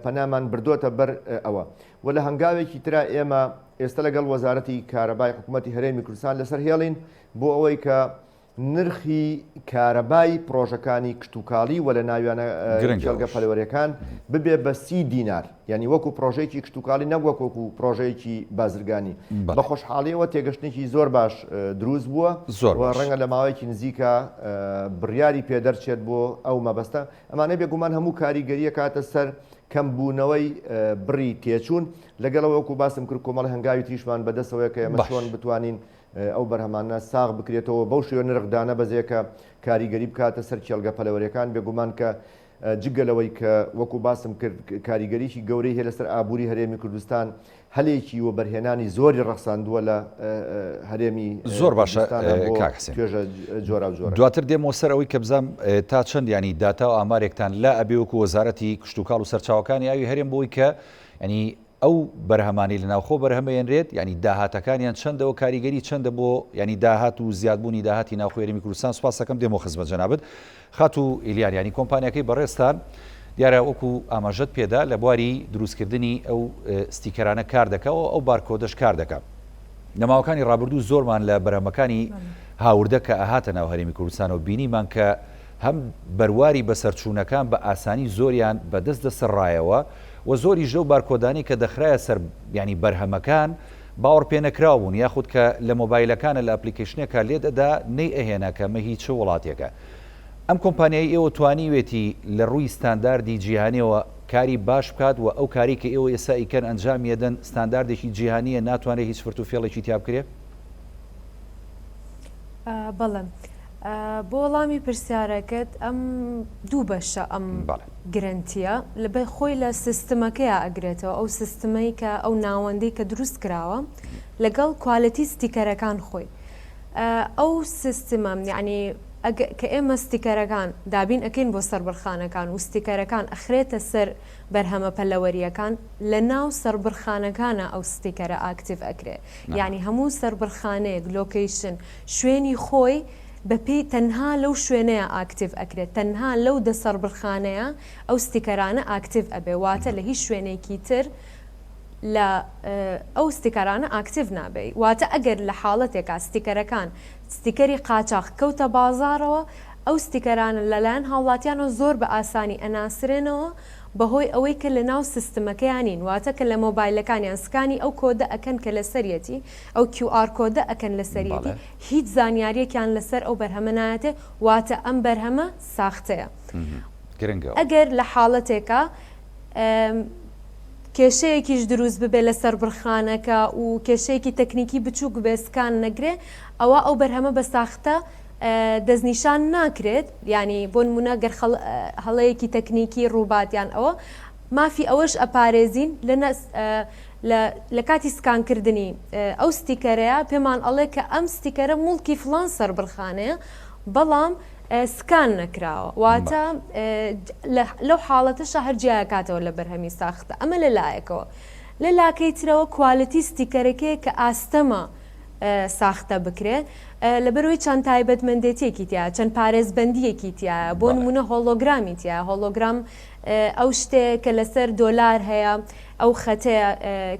پەنامان بردوۆتە بەر ئەوە و لە هەنگاوێکی ترا ئێمە ئێستا لەگەڵ وەزارەتی کارەبای حکوومەتی هەرێمی کوردستان لەسەر هێڵین بۆ ئەوەی کە نرخی کارەبای پرۆژەکانی کشتتوکاڵی وە لە ناویانە جێلگە پەلەوەریەکان ببێ بە 30 دینار یعنی وەکو پرۆژەیەکی کشتتوکاڵی نەوەکوەکو پرۆژەیەکی بازرگانی بە خۆشحاڵیەوە تێگەشتێکی زۆر باش دروست بووە ڕەنگە لە ماوەیەکی نزیکە بڕیاری پێدەرچێت بۆ ئەو مەبەستە ئەمانە بێگومان هەموو کاریگەریە کاتە سەر کەمبوونەوەی بڕی تێچوون لەگەڵەوە وەکو باسم کرد کۆمەڵ هەنگاوی تریشمان بەدەستەوەی کە ئێمە چۆن بتوانین ئەو بەرهەمانە ساغ بکرێتەوە بەو شێوە نرخدانە بەزێکە کاریگەری بکاتە سەر چێلگە پەلەوەریەکان بێگومان کە جگەلەوەی کە وەکو باسم کرد کاریگەریشی گەورەی هەیە لەسەر ئابووری هەرێمی کوردستان هەلێکی وە بەرهێنانی زۆری ڕەخساندووە لە هەرێمی زۆر باشە توێژە جۆرا زۆر دواتر دێمەوە سەر ئەوەی کە بزانم تا چەند ینی داتا و ئامارێکتان لا ئەبێ وەکو وەزارەتی کشتتوکاڵ و سەرچاوەکانی ئاوی هەرێم بۆی کە ینی ئەو بەرهەمانی لە ناوخۆ بەرهەمەێنرێت ینی داهاتەکانیان چەندەوە کاریگەری چەندە بۆ ینی داهات و زیادبوونی داهاتی ناوخۆ هەرێمی کوردستان سوپاس دەکەم دێمە خزمەت جەنابەت خات و ئیلیار ینی کۆمپانیەکەی بەڕێستان دیارە وەکو ئاماژەت پێدا لە بواری دروستکردنی ئەو ستیکەرانە کار دەکەەوە ئەو بارکۆدەش کار دەکات نەماوەکانی ڕابردوو زۆرمان لە بەرهەمەکانی هاوردە کە ئاهاتە ناو هەرێمی کوردستانەوە بینیمان کە هەم بەرواری بەسەرچوونەکان بە ئاسانی زۆریان بەدەست دەسەڕایەوە و زۆری ژە و بارکۆدانی کە دەخرایە سەر ینی بەرهەمەکان باوەڕ پێ نەکراو بوون یاخود کە لە مۆبایلەکانە لە ئەپلیکیشنێکە لێ دەدا نەی ئەهێنا کە مەهی چه وڵاتێکە ئەم کۆمپانیای ئێوە توانیوێتی لە ڕووی ستانداردی جیهانیەوە کاری باش بکات و ئەو کاری کە ئێوە ئێستا ئیکەن ئەنجامیەدەن ستانداردێکی جیهانیە ناتوانێت هیچ فرت و فێڵێکی تیا بکرێت؟ بەڵێ بۆ وەڵامی پرسیارەکەت ئەم دوو بەشە ئەم گرنتیە لەبێ خۆی لە سیستمەکەیە ئەگرێتەوە ئەو سیستمەی کە ئەو ناوەندەی کە دروست کراوە لەگەڵ کوالیتی ستیکەرەکان خۆی ئەو سیستمە یعنی کە ئێمە ستیکەرەکان دابین ئەکەین بۆ سەربڕخانەکان و ستیکەرەکان ئەخرێتە سەر بەرهەمە پەلەوەریەکان لە ناو سەربڕخانەکانە ئەو ستیکەرە ئاکتیڤ ئەکرێت یعنی هەموو سەربڕخانەیەک لۆکیشن شوێنی خۆی بەپێی تەنها لەو شوێنەیە ئاکتیڤ ئەکرێت تەنها لەو دەسەربڕخانەیە ئەو ستیکەرانە ئاکتیڤ ئەبێ واتە لە هیچ شوێنێکی تر لە ئەو ستیکەرانە ئاکتیڤ نابێ واتە ئەگەر لە حاڵەتێکا ستیکەرەکان ستیکەری قاچاق کەوتە بازارەوە ئەو ستیکەرانە لەلایەن هاوڵاتیانەوە زۆر بە ئاسانی ئەناسرێنەوە بەهۆی ئەوەی کە لە ناو سیستمەکەیانین واتە کە لە مۆبایلەکانیان سکانی ئەو کۆدە ئەکەن کە لە سەرەتی ئەو QR کۆدە ئەکەن لە سەرەتی هیچ زانیاریەکیان لەسەر ئەو بەرهەمە نایەتێ واتە ئەم بەرهەمە ساختەیە ئەگەر لە حاڵەتێکە کێشەیەکیش دروست ببێ لە سەربڕخانەکە و کێشەیەکی تەکنیکی بچووک بێ سکان نەگرێ ئەوە ئەو بەرهەمە بە ساختە دەستنیشان ناکرێت ینی بۆ نمونە گەر هەڵەیەکی تەکنیکی ڕووباتیان ئەوە مافی ئەوەش ئەپارێزین لە کاتی سکانکردنی ئەو ستیکەرەیە پێمان ئەڵێ کە ئەم ستیکەرە موڵکی فلان سەربڕخانەیە بەڵام سکان نەکراوە واتە لەو حاڵەتەشە هەرجیاکاتەوە لە بەرهەمی ساختە ئەمە لە لایەکەوە لە لاکەی ترەوە کوالیتی ستیکەرەکەی کە ئاستەمە ساختە بکرێت لەبەرەوەی چەند تایبەتمەندێتێکی تیا چەند پارێزبەندیەکی تایە بۆ نمونە هۆلۆگرامی تیا هۆلۆگرام ئەو شتێک کە لەسەر دۆلار هەیە ئەو خەتەیە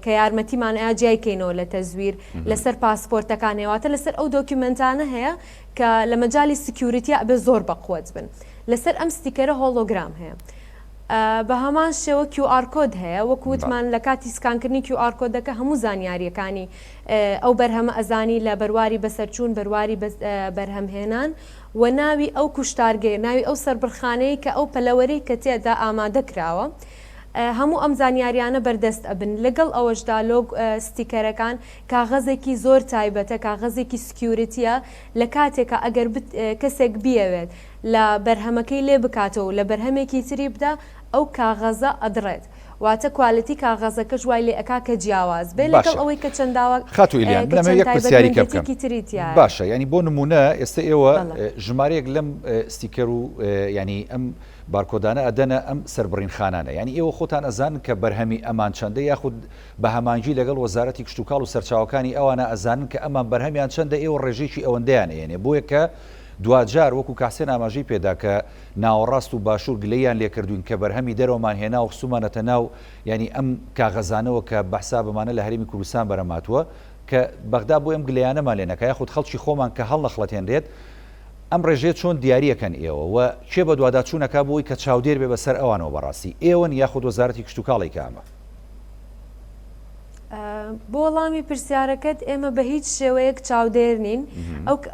کە یارمەتیمان ئایا جیایکەینەوە لە تەزویر لەسەر پاسپۆرتەکان هێواتە لەسەر ئەو دۆکیومنتانە هەیە کە لە مەجای سکیوریتیا ئەبێ زۆر بەقوت بن لەسەر ئەم ستیکەرە هۆلۆگرام هەیە بە هەمان شێوە QR کۆد هەیە وەکووتمان لە کاتی سکانکردنی QR کۆدەکە هەموو زانیاریەکانی ئەو بەرهەمە ئەزانی لە بەرواری بەسەرچوون بەرواری بەرهەمهێنان و ناوی ئەو کوشتارگەی ناوی ئەو سەربڕخانەی کە ئەو پەلەوەری کە تێدا ئامادە کراوە هەموو ئەم زانیاریانە بەردەست ئەبن لەگەڵ ئەوەشدا لۆگ ستیکەرەکان کاغەزێکی زۆر تایبەتە کاغەزێکی سکیوریتیە لە کاتێکە ئەگەر کەسێک بیەوێت لە بەرهەمەکەی لێ بکاتەوە لە بەرهەمێکی تری بدا ئەو کاغەزە ئەدڕێت واتە کوالیتی کاغەزەکە ژوای لێ ئەکا کە جیاواز بێ لەگەڵ ئەوەی کە چەنداوە خاتوئیلیان بنەمە یەک پرسیاریکە بکەم باشە ینی بۆ نمونە ئێستا ئێوە ژمارەیەک لەم ستیکەر و ینی ئەم بارکۆدانە ئەدەنە ئەم سەربڕین خانانە ینی ئێوە خۆتان ئەزانن کە بەرهەمی ئەمان چەندە یاخود بە هەمانجی لەگەڵ وەزارەتی کشتتوکاڵ و سەرچاوەکانی ئەوانە ئەزانن کە ئەمان بەرهەمیان چەندە ئێوە ڕێژێکی ئەوەندەیان ێنێ بۆیە کە دوجار وەکو کاسێن ئاماژەی پێدا کە ناوەڕاست و باشوور گلەیان لێکردوین کە بەرهەمی دەرەوەمان هێنا و خسومانەتە ناو ینی ئەم کاغەزانەوە کە بەحسا بمانە لە هەرێمی کوردستان بەرەماتووە کە بەغدا بۆ ئەم گلەیانەمان لێنەکە یاخود خەڵکی خۆمان کە هەڵ نەخڵەتێنرێت ئەم ڕێژێت چۆن دیارریەکەن ئێوە و چێ بە دوواداچوونەکە بۆی کە چاودێر بێ بەسەر ئەوانەوە بەڕاستی ئێوەن یاخود وەزارەتی کشتتوکاڵی کامە بۆ وەڵامی پرسیارەکەت ئێمە بە هیچ شێوەیەک چاودێر نین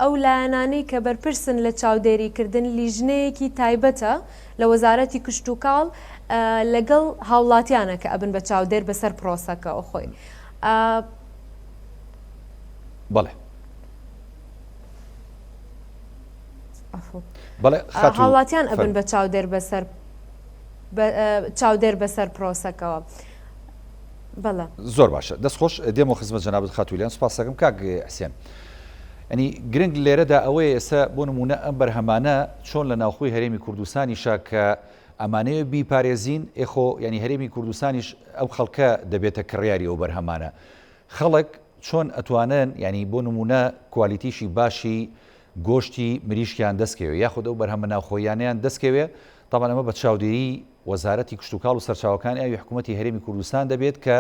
ئەو لایەنانەی کە بەرپرسن لە چاودێریکردن لیژنەیەکی تایبەتە لە وەزارەتی کشتتوکاڵ لەگەڵ هاوڵاتیانەکە ئەبن بە چاودێر بەسەر پرۆسەکە ئەو خۆی بەڵێ هاوڵاتیان ئەبن بە چاودێر بەسەر پرۆسەکەەوە بەڵە زۆر باشە دەستخۆش دێمە خزمەت جەنابەت خاتوولیان سوپاس دەکەم کاک حسێن ئەنی گرنگ لێرەدا ئەوەیە ئێستا بۆ نمونە ئەم بەرهەمانە چۆن لە ناوخۆی هەرێمی کوردستانیشا کە ئەمانەیە بیپارێزین ئێخۆ ینی هەرێمی کوردستانیش ئەو خەڵکە دەبێتە کڕیاری ئەو بەرهەمانە خەڵک چۆن ئەتوانن ینی بۆ نمونە کوالیتیشی باشی گۆشتی مریشکیان دەستکەوێ یاخود ئەو بەرهەمە ناوخۆیانیان دەستکەوێ تاوان ئەمە بە چاودێری وەزارەتی کشتتوکاڵ و سەرچاوەکانی ئەوی حکوومەتی هەرێمی کوردستان دەبێت کە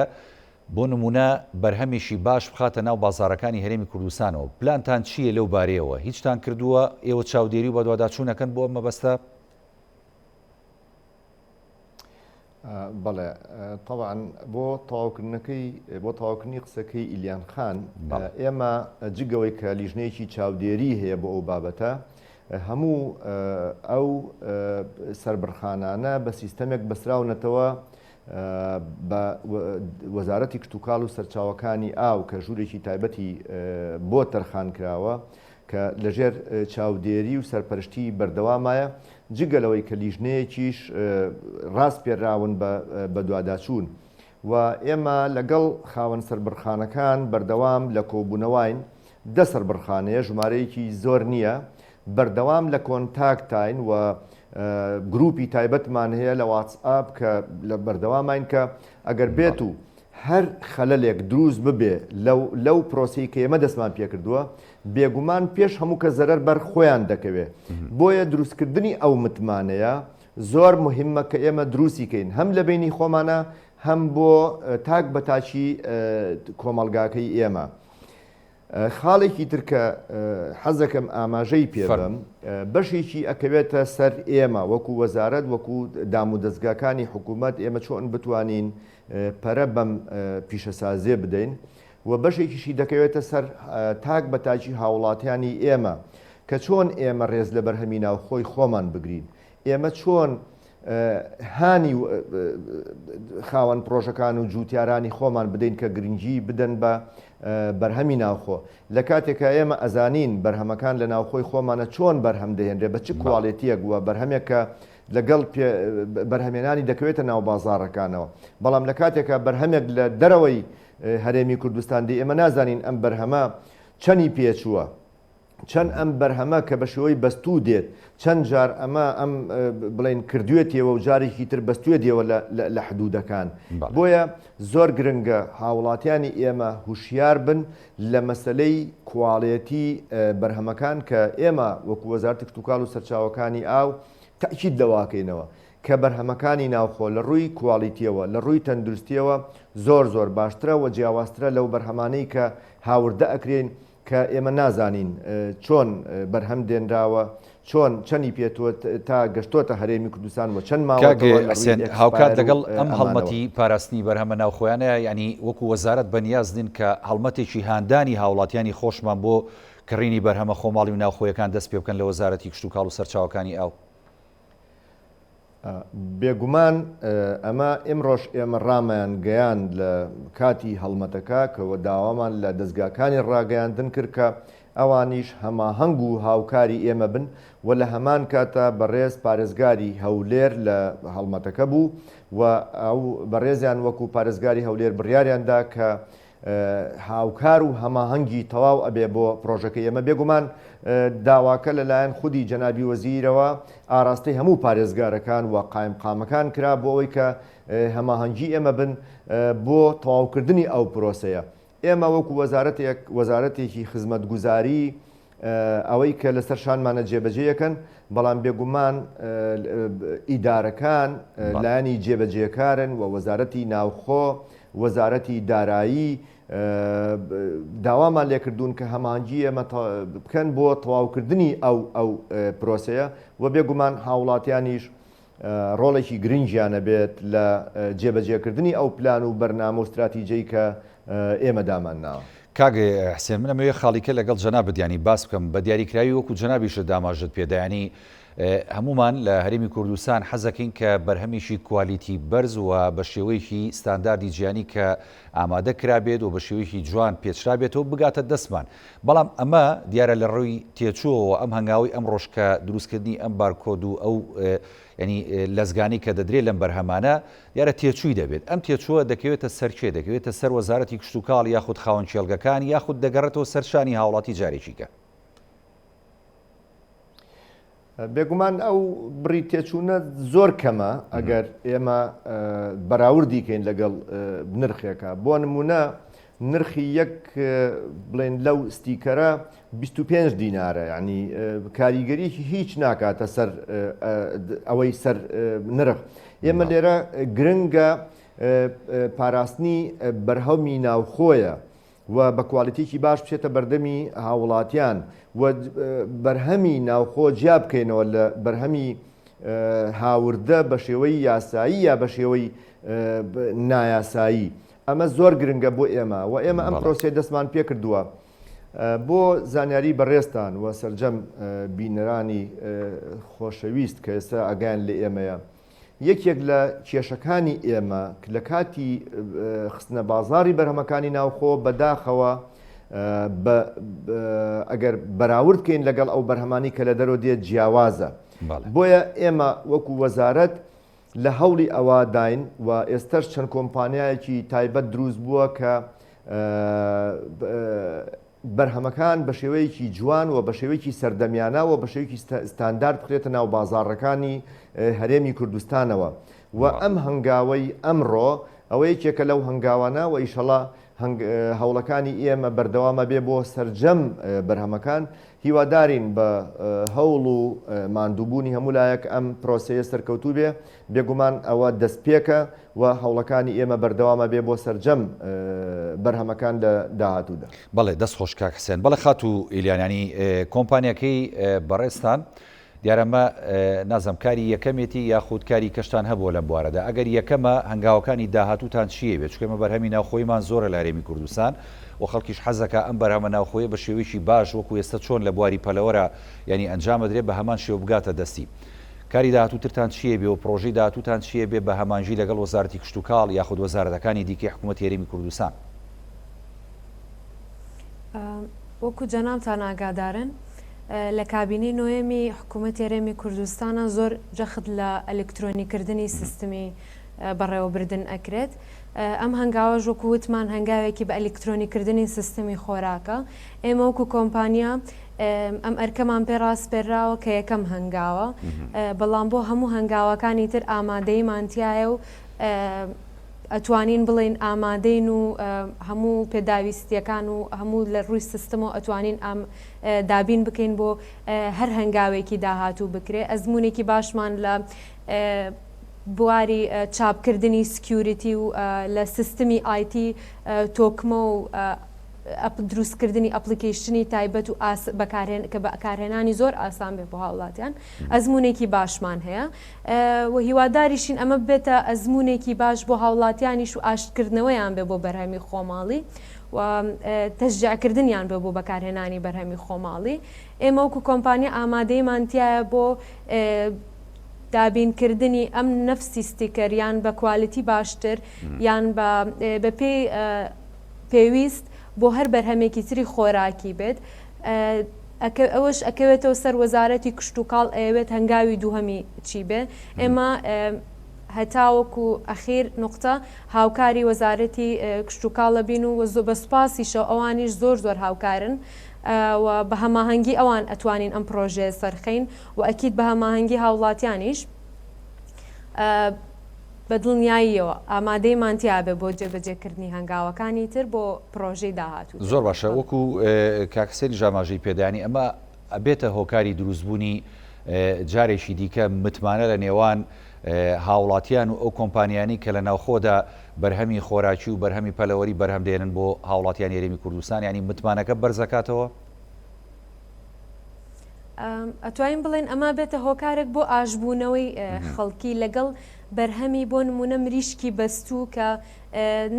بۆ نمونە بەرهەمێکی باش بخاتە ناو بازارەکانی هەرێمی کوردستانەوە پلانتان چییە لەو بارەیەوە هیچتان کردووە ئێوە چاودێری و بە دوواداچوونەکەن بۆ ئەمە بەستە بەڵێ طبعاً بۆ تەواوکردنی قسەکەی ئیلیان خان ئێمە جگەوەی کە لیژنەیەکی چاودێری هەیە بۆ ئەو بابەتە هەموو ئەو سربڕخانانە بە سیستەمێک بەسراونەتەوە بە وەزارەتی کشتتوکاڵ و سەرچاوەکانی ئاو کە ژوورێکی تایبەتی بۆ تەرخان کراوە کە لەژێر چاودێری و سەرپەرشتی بەردەوامایە جگەلەوەی کە لیژنەیەکیش ڕاست پێراون بە دوواداچوون و ئێمە لەگەڵ خاوەن سربڕخانەکان بەردەوام لە کۆبوونەوەین دە سربڕخانەیە ژمارەیەکی زۆر نییە بەردەوام لە کۆنتاکتین و گروپی تایبەتمان هەیە لە واتسئاپ کە لە بەردەوامین کە ئەگەر بێت و هەر خەلەلێک دروست ببێ لەو پرۆسی کە ئێمە دەستمان پێکردووە بێگومان پێش هەموو کە زەرەر بەر خۆیان دەکەوێت بۆیە دروستکردنی ئەو متمانەیە زۆر مهمە کە ئێمە دروستیکەین هەم لە بینی خۆمانە هەم بۆ تاک بەتاچی کۆمەڵگاکەی ئێمە خاڵێکی ترکە حەزەکەم ئاماژەی پێبم بەشێکی ئەکەوێتە سەر ئێمە وەکو وەزارەت وەکو دام و دەستگاکانی حکوومەت ئێمە چۆن بتوانین پەرە بەم پیشەسازیە بدەین و بەشێکیشی دەکەوێتە سەر تاک بەتاچی هاوڵاتیانی ئێمە کە چۆن ئێمە ڕێز لە بەرهەمی ناوخۆی خۆمان بگرین ئێمە چۆن هانی خاوەن پرۆژەکان و جوتیارانی خۆمان بدەین کە گرنگی بدەن بە بەرهەمی ناوخۆ لە کاتێکە ئێمە ئەزانین بەرهەمەکان لە ناوخۆی خۆمانە چۆن بەرهەم دەهێنرێ بە چ کواڵێتیەک وە بەرهەمێکە لەگەڵ بەرهەمێنانی دەکەوێتە ناو بازاڕەکانەوە بەڵام لە کاتێکە بەرهەمێک لە دەرەوەی هەرێمی کوردستان دی ئێمە نازانین ئەم بەرهەمە چەندی پێچووە چەند ئەم بەرهەمە کە بە شێوەی بەستوو دێت چەند جار ئەمە ئەم بڵین کردوێتەوە و جارێکی تر بەستوێ دێەوە لە حدودەکان بۆیە زۆر گرنگە هاوڵاتیانی ئێمە هوشیار بن لە مەسلەی کواڵەتی بەرهەمەکان کە ئێمە وەکو وەزارەتی کشتتوکاڵ و سەرچاوەکانی ئاو تاکید دەواکەینەوە کە بەرهەمەکانی ناوخۆ لە ڕووی کواڵیتیەوە لە ڕووی تەندروستیەوە زۆر باشترە و جیاوازترە لەو بەرهەمانەی کە هاوردە ئەکرێن کە ئێمە نازانین چۆن بەرهەم دێنراوە چۆن چەندی پێێتوە تا گەشتۆتە هەرێمی کوردستان و چەند هاوکات لەگەڵ ئەم هەڵمەتی پاراستنی بەرهەمە ناوخۆیانەیە ینی وەکو وەزارەت بەنیازدین کە هەڵمەتێکی هاندانی هاوڵاتیانی خۆشمان بۆ کڕینی بەرهەمە خۆماڵی و ناوخۆیەکان دەست پێ بکەن لە وەزارەتی کشتتوکاڵ و سەرچاوەکانی ئاو بێگومان ئەمە ئێمڕۆژ ئێمە ڕامیان گەیان لە کاتی هەڵمەتەکە کەەوە داوامان لە دەستگاکانی ڕاگەیاندن کرد کە ئەوانیش هەماهەنگ و هاوکاری ئێمە بن و لە هەمان کاتە بەڕێز پارێزگاری هەولێر لە هەڵمەتەکە بوو و ئەو بەڕێزیان وەکو پارێزگاری هەولێر بڕیاریاندا کە هاوکار و هەماهەنگی تەواو ئەبێ بۆ پرۆژەکەی ئێمە بێگومان داواکە لەلایەن خودی جەنابی وەزیرەوە ئاراستەی هەموو پارێزگارەکان و قایمقامەکان کرا بۆ ئەوەی کە هەماهەنگی ئێمە بن بۆ تەواوکردنی ئەو پرۆسەیە ئێمە وەکو وەزارەتێکی خزمەتگوزاری ئەوەی کە لەسەر شانمانە جێبەجێیەکەن بەڵام بێگومان ئیدارەکان لایەنی جێبەجێکارن و وەزارەتی ناوخۆ وەزارەتی دارایی داوامان لێکردوون کە هەمانگی ئێمە بکەن بۆ تەواوکردنی ئەو پرۆسەیە و بێگومان هاوڵاتیانیش ڕۆڵێکی گرنگیانە بێت لە جێبەجێکردنی ئەو پلان و بەرنامە و استراتیجەی کە ئێمە دامانناوە. کاگە حسێن منە مەوێ خاڵیکە لەگەڵ جەنابەت ینی باس بکەم بە دیاریکراوی وەکو جەنابیشە داماژت پێدایانی هەمومان لە هەرێمی کوردستان حەزەکەین کە بەرهەمیشی کوالیتی بەرز و بە شێوەیەکی ستانداردی جیانی کە ئامادە کرابێت و بە شێوەیەکی جوان پێچرابێتەوە بگاتە دەستمان. بەڵام ئەمە دیارە لە ڕووی تێچووەوە ئەم هەنگاوی ئەم ڕۆژکە دروستکردنی ئەم بارکۆد و ئەو ینی لەزگانی کە دەدرێت لەم بەرهەمانە دیارە تێچووی دەبێت. ئەم تێچووە دەکەوێتە سەرکێ دەکەوێتە سەر وەزارەتی کشتتوکاڵ یاخود خاوەن چێلگەکان یاخود دەگەڕێتەوە سەرشانی هاوڵاتی جارێکیکە. بێگومان ئەو بڕی تێچوونە زۆر کەمە ئەگەر ئێمە بەراوردیکەین لەگەڵ نرخێکە. بۆ نمونە نرخی یەک بڵێن لەو ستیکەرە 25 دینارە، ینی کاریگەریکی هیچ ناکاتە سەر ئەوەی سەر نرخ. ئێمە لێرە گرنگە پاراستنی بەرهەمی ناوخۆیە و بە کوالیتیکی باش بچێتە بەردەمی هاوڵاتیان و بەرهەمی ناوخۆ جیا بکەینەوە لە بەرهەمی هاوردە بە شێوەی یاسایی یا بە شێوەی نایاسایی. ئەمە زۆر گرنگە بۆ ئێمە و ئێمە ئەم پرۆسی دەستمان پێ کردووە بۆ زانیاری بەڕێستان و سەرجەم بینەرانی خۆشەویست کە ئێستا ئەگەیان لە ئێمەیە. یەکێک لە کێشەکانی ئێمە لە کاتی خستنە بازاری بەرهەمەکانی ناوخۆ بەداخەوە ئەگەر بەراورد بکەین لەگەڵ ئەو بەرهەمانی کە لە دەرەوە دێت جیاوازە. بۆیە ئێمە وەکو وەزارەت لە هەوڵی ئەوە داین و ئێستش چەند کۆمپانیایەکی تایبەت دروست بووە کە بەرهەمەکان بە شێوەیەکی جوان و بە شێوەیەکی سەردەمیانەوە بە شێوەیەکی ستاندارد بخرێتە ناو بازاڕەکانی هەرێمی کوردستانەوە و ئەم هەنگاوەی ئەمڕۆ ئەوە یەکێکە لەو هەنگاوانە و ئیشەڵا هەوڵەکانی ئێمە بەردەوامە بێ بۆ سەرجەم بەرهەمەکان. هیوادارین بە هەوڵ و ماندووبوونی هەمولایەک ئەم پرۆسەیە سەرکەوتوو بێ. بێگومان ئەوە دەستپێکە و هەوڵەکانی ئێمە بەردەوامە بێ بۆ سەرجەم بەرهەمەکان لە داهاتوودا. بەڵێ دەست خۆش کاک حسێن. بەڵێ خات و ئیلیانانی کۆمپانیەکەی بەڕێستان دیارەمە نازەمکاری یەکەمێتی یاخودکاری کەشتان هەبووە لەم بوارەدا. ئەگەر یەکەمە هەنگاوەکانی داهاتووتان چیە بێت؟ چکەمە بەرهەمی ناوخۆیمان زۆرە لە هەرێمی کوردستان و خەڵکیش حەزەکە ئەم بەرهەمە ناوخۆیە بە شێوەیەکی باش وەکو ئێستا چۆن لە بواری پەلەوەرە ینی ئەنجامە درێت بە هەمان شێوە بگاتە دەستی. کاری داهاتووترتان چیە بێ و پرۆژەی داهاتووتان چیە بێ بە هەمانژی لەگەڵ وەزارەتی کشتتوکاڵ یاخود وەزارەتەکانی دیکەی حکوومەتی هەرێمی کوردستان؟ وەکو جەنابتان ئاگادارن لە کابینەی نوێمی حکوومەتی هەرێمی کوردستانە زۆر جەخت لە ئەلکترۆنیکردنی سیستمی بەڕێوەبردن ئەکرێت. ئەم هەنگاوە ژۆکو وتمان هەنگاوێکی بە ئەلکترۆنیکردنی سیستمی خۆراکە. ئێمە وەکو کۆمپانیا ئەم ئەرکەمان پێ ڕاستپێراوە کە یەکەم هەنگاوە، بەڵام بۆ هەموو هەنگاوەکانی تر ئامادەیمانتیایە و ئەتوانین بڵێن ئامادەین و هەموو پێداویستیەکان و هەموو لە ڕووی سیستمەوە ئەتوانین دابین بکەین بۆ هەر هەنگاوێکی داهاتوو بکرێ. ئەزمونێکی باشمان لە بواری چاپکردنی سکیوریتی و لە سیستمی ئایتی تۆکمە و دروستکردنی ئەپلیکیشنی تایبەت و کە بەکارهێنانی زۆر ئاسان بێ بۆ هاوڵاتیان ئەزمونێکی باشمان هەیە و هیواداریشین ئەمە بێتە ئەزمونێکی باش بۆ هاوڵاتیانیش و ئاشتکردنەوەیان بێ بۆ بەرهەمی خۆماڵی و تەشجیعکردنیان بێ بۆ بەکارهێنانی بەرهەمی خۆماڵی. ئێمە وەکو کۆمپانیا ئامادەیمانتیایە بۆ دابینکردنی ئەم نەفسی ستیکەریان بە کوالیتی باشتر یان بە پێویست بۆ هەر بەرهەمێکی تری خۆراکی بێت. ئەوەش ئەکەوێتەوە سەر وەزارەتی کشتتوکاڵ ئەوێت هەنگاوی دووهەمی چی بێ. ئێمە هەتاوەکو ئەخیر نقطە هاوکاری وەزارەتی کشتتوکاڵە بین و بە سوپاسیشە ئەوانیش زۆر زۆر هاوکارن و بە هەماهەنگی ئەوان ئەتوانین ئەم پرۆژێ سەرخەین و ئەکید بە هەماهەنگی هاوڵاتیانیش بە دڵنیاییەوە ئامادەیمانتیابێ بۆ جێبەجێکردنی هەنگاوەکانی تر بۆ پرۆژەی داهاتوو. زۆر باشە. وەکو کاکسێری ژاماژەی پێدانی ئەمە ئەبێتە هۆکاری دروستبوونی جارێکی دیکە متمانە لە نێوان هاوڵاتیان و ئەو کۆمپانیانی کە لە ناوخۆدا بەرهەمی خۆراکی و بەرهەمی پەلەوەری بەرهەم دێنن بۆ هاوڵاتیان یاریمی کوردستان، ینی متمانەکە بەرزەکاتەوە؟ ئەتوانین بڵێن ئەمە بێتە هۆکارێک بۆ ئاشبوونەوەی خەڵکی لەگەڵ بەرهەمی بۆ نمونە مریشکی بەستوو کە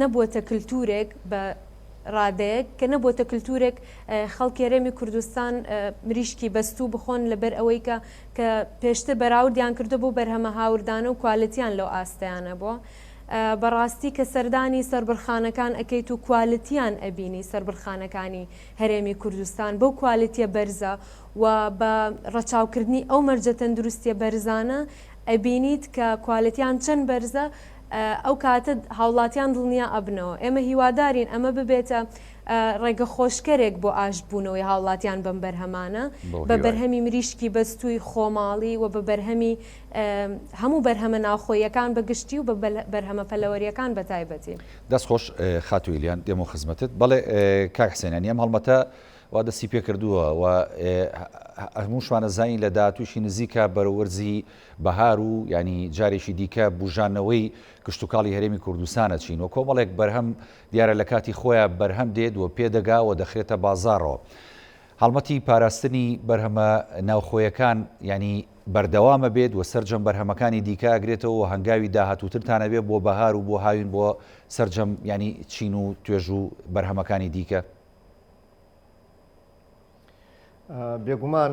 نەبووەتە کللتورێک بە ڕادەیەک کە نەبووەتە کللتورێک خەڵکی هەرێمی کوردستان مریشکی بەستوو بخۆن لەبەر ئەوەی کە پێشتر بەراوردیان کردو بۆ بەرهەمە هاوردانە و کوالیتیان لەو ئاستەیانە بووە. بەڕاستی کە سەردانی سەربڕخانەکان ئەەکەیت و کوالیتیان ئەبینی سەربڕخانەکانی هەرێمی کوردستان بەو کوالیتیە بەرزە و بە ڕەچاوکردنی ئەو مەرجە تەندروستیە بەرزانە ئەبینیت کە کوالیتیان چەند بەرزە ئەو کاتە هاوڵاتیان دڵنیا ئەبنەوە. ئێمە هیوادارین ئەمە ببێتە ڕێگە خۆشکەرێک بۆ ئاشبوونەوەی هاوڵاتیان بەم بەرهەمانە بە بەرهەمی مریشکی بەستووی خۆماڵی و بە بەرهەمی هەموو بەرهەمە ناوخۆیەکان بەگشتی و بە بەرهەمە پەلەوەریەکان بە تایبەتی. دەست خۆش خاتویلیان دێمە خزمەتت. بەڵێ کاک حسێنیان ئەم هەڵمەتە وا دەستی پێ کردووە و هەموو شوانە زانی لە داهاتووشی نزیکە بەرەوەرزی بەهار و ینی جارێکی دیکە بژانەوەی کشتتوکاڵی هەرێمی کوردستانە چین و کۆمەڵێک بەرهەم دیارە لە کاتی خۆیان بەرهەم دێت و پێدەگاوە دەخرێتە بازاڕەوە. هەڵمەتی پاراستنی بەرهەمە ناوخۆیەکان ینی بەردەوامە بێت و سەررجەم بەرهەمەکانی دیکە ئەگرێتەوە و هەنگاوی داهاتووترتانە بێت بۆ بەهار و بۆ هاوین بۆ سەررجەم ینی چین و توێژ و بەرهەمەکانی دیکە. بێگومان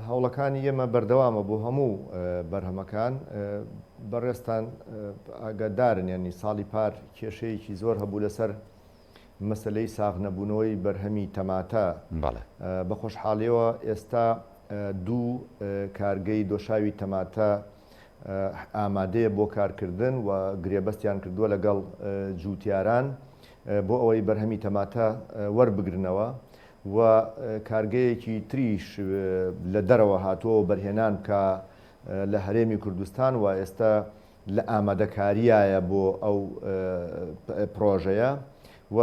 هەوڵەکانی ئێمە بەردەوامە بۆ هەموو بەرهەمەکان بەڕێستان ئاگادارن، ینی ساڵی پار کێشەیەکی زۆر هەبوو لەسەر مەسلەی ساغ نەبوونەوەی بەرهەمی تەماتە. بە خۆشحاڵیەوە ئێستا دوو کارگەی دۆشاوی تەماتە ئامادەیە بۆ کارکردن و گرێبەستیان کردووە لەگەڵ جووتیاران بۆ ئەوەی بەرهەمی تەماتە وەربگرنەوە و کارگەیەکی تریش لە دەرەوە هاتووە بەرهێنان کە لە هەرێمی کوردستان و ئێستا لە ئامادەکاریایە بۆ ئەو پرۆژەیە و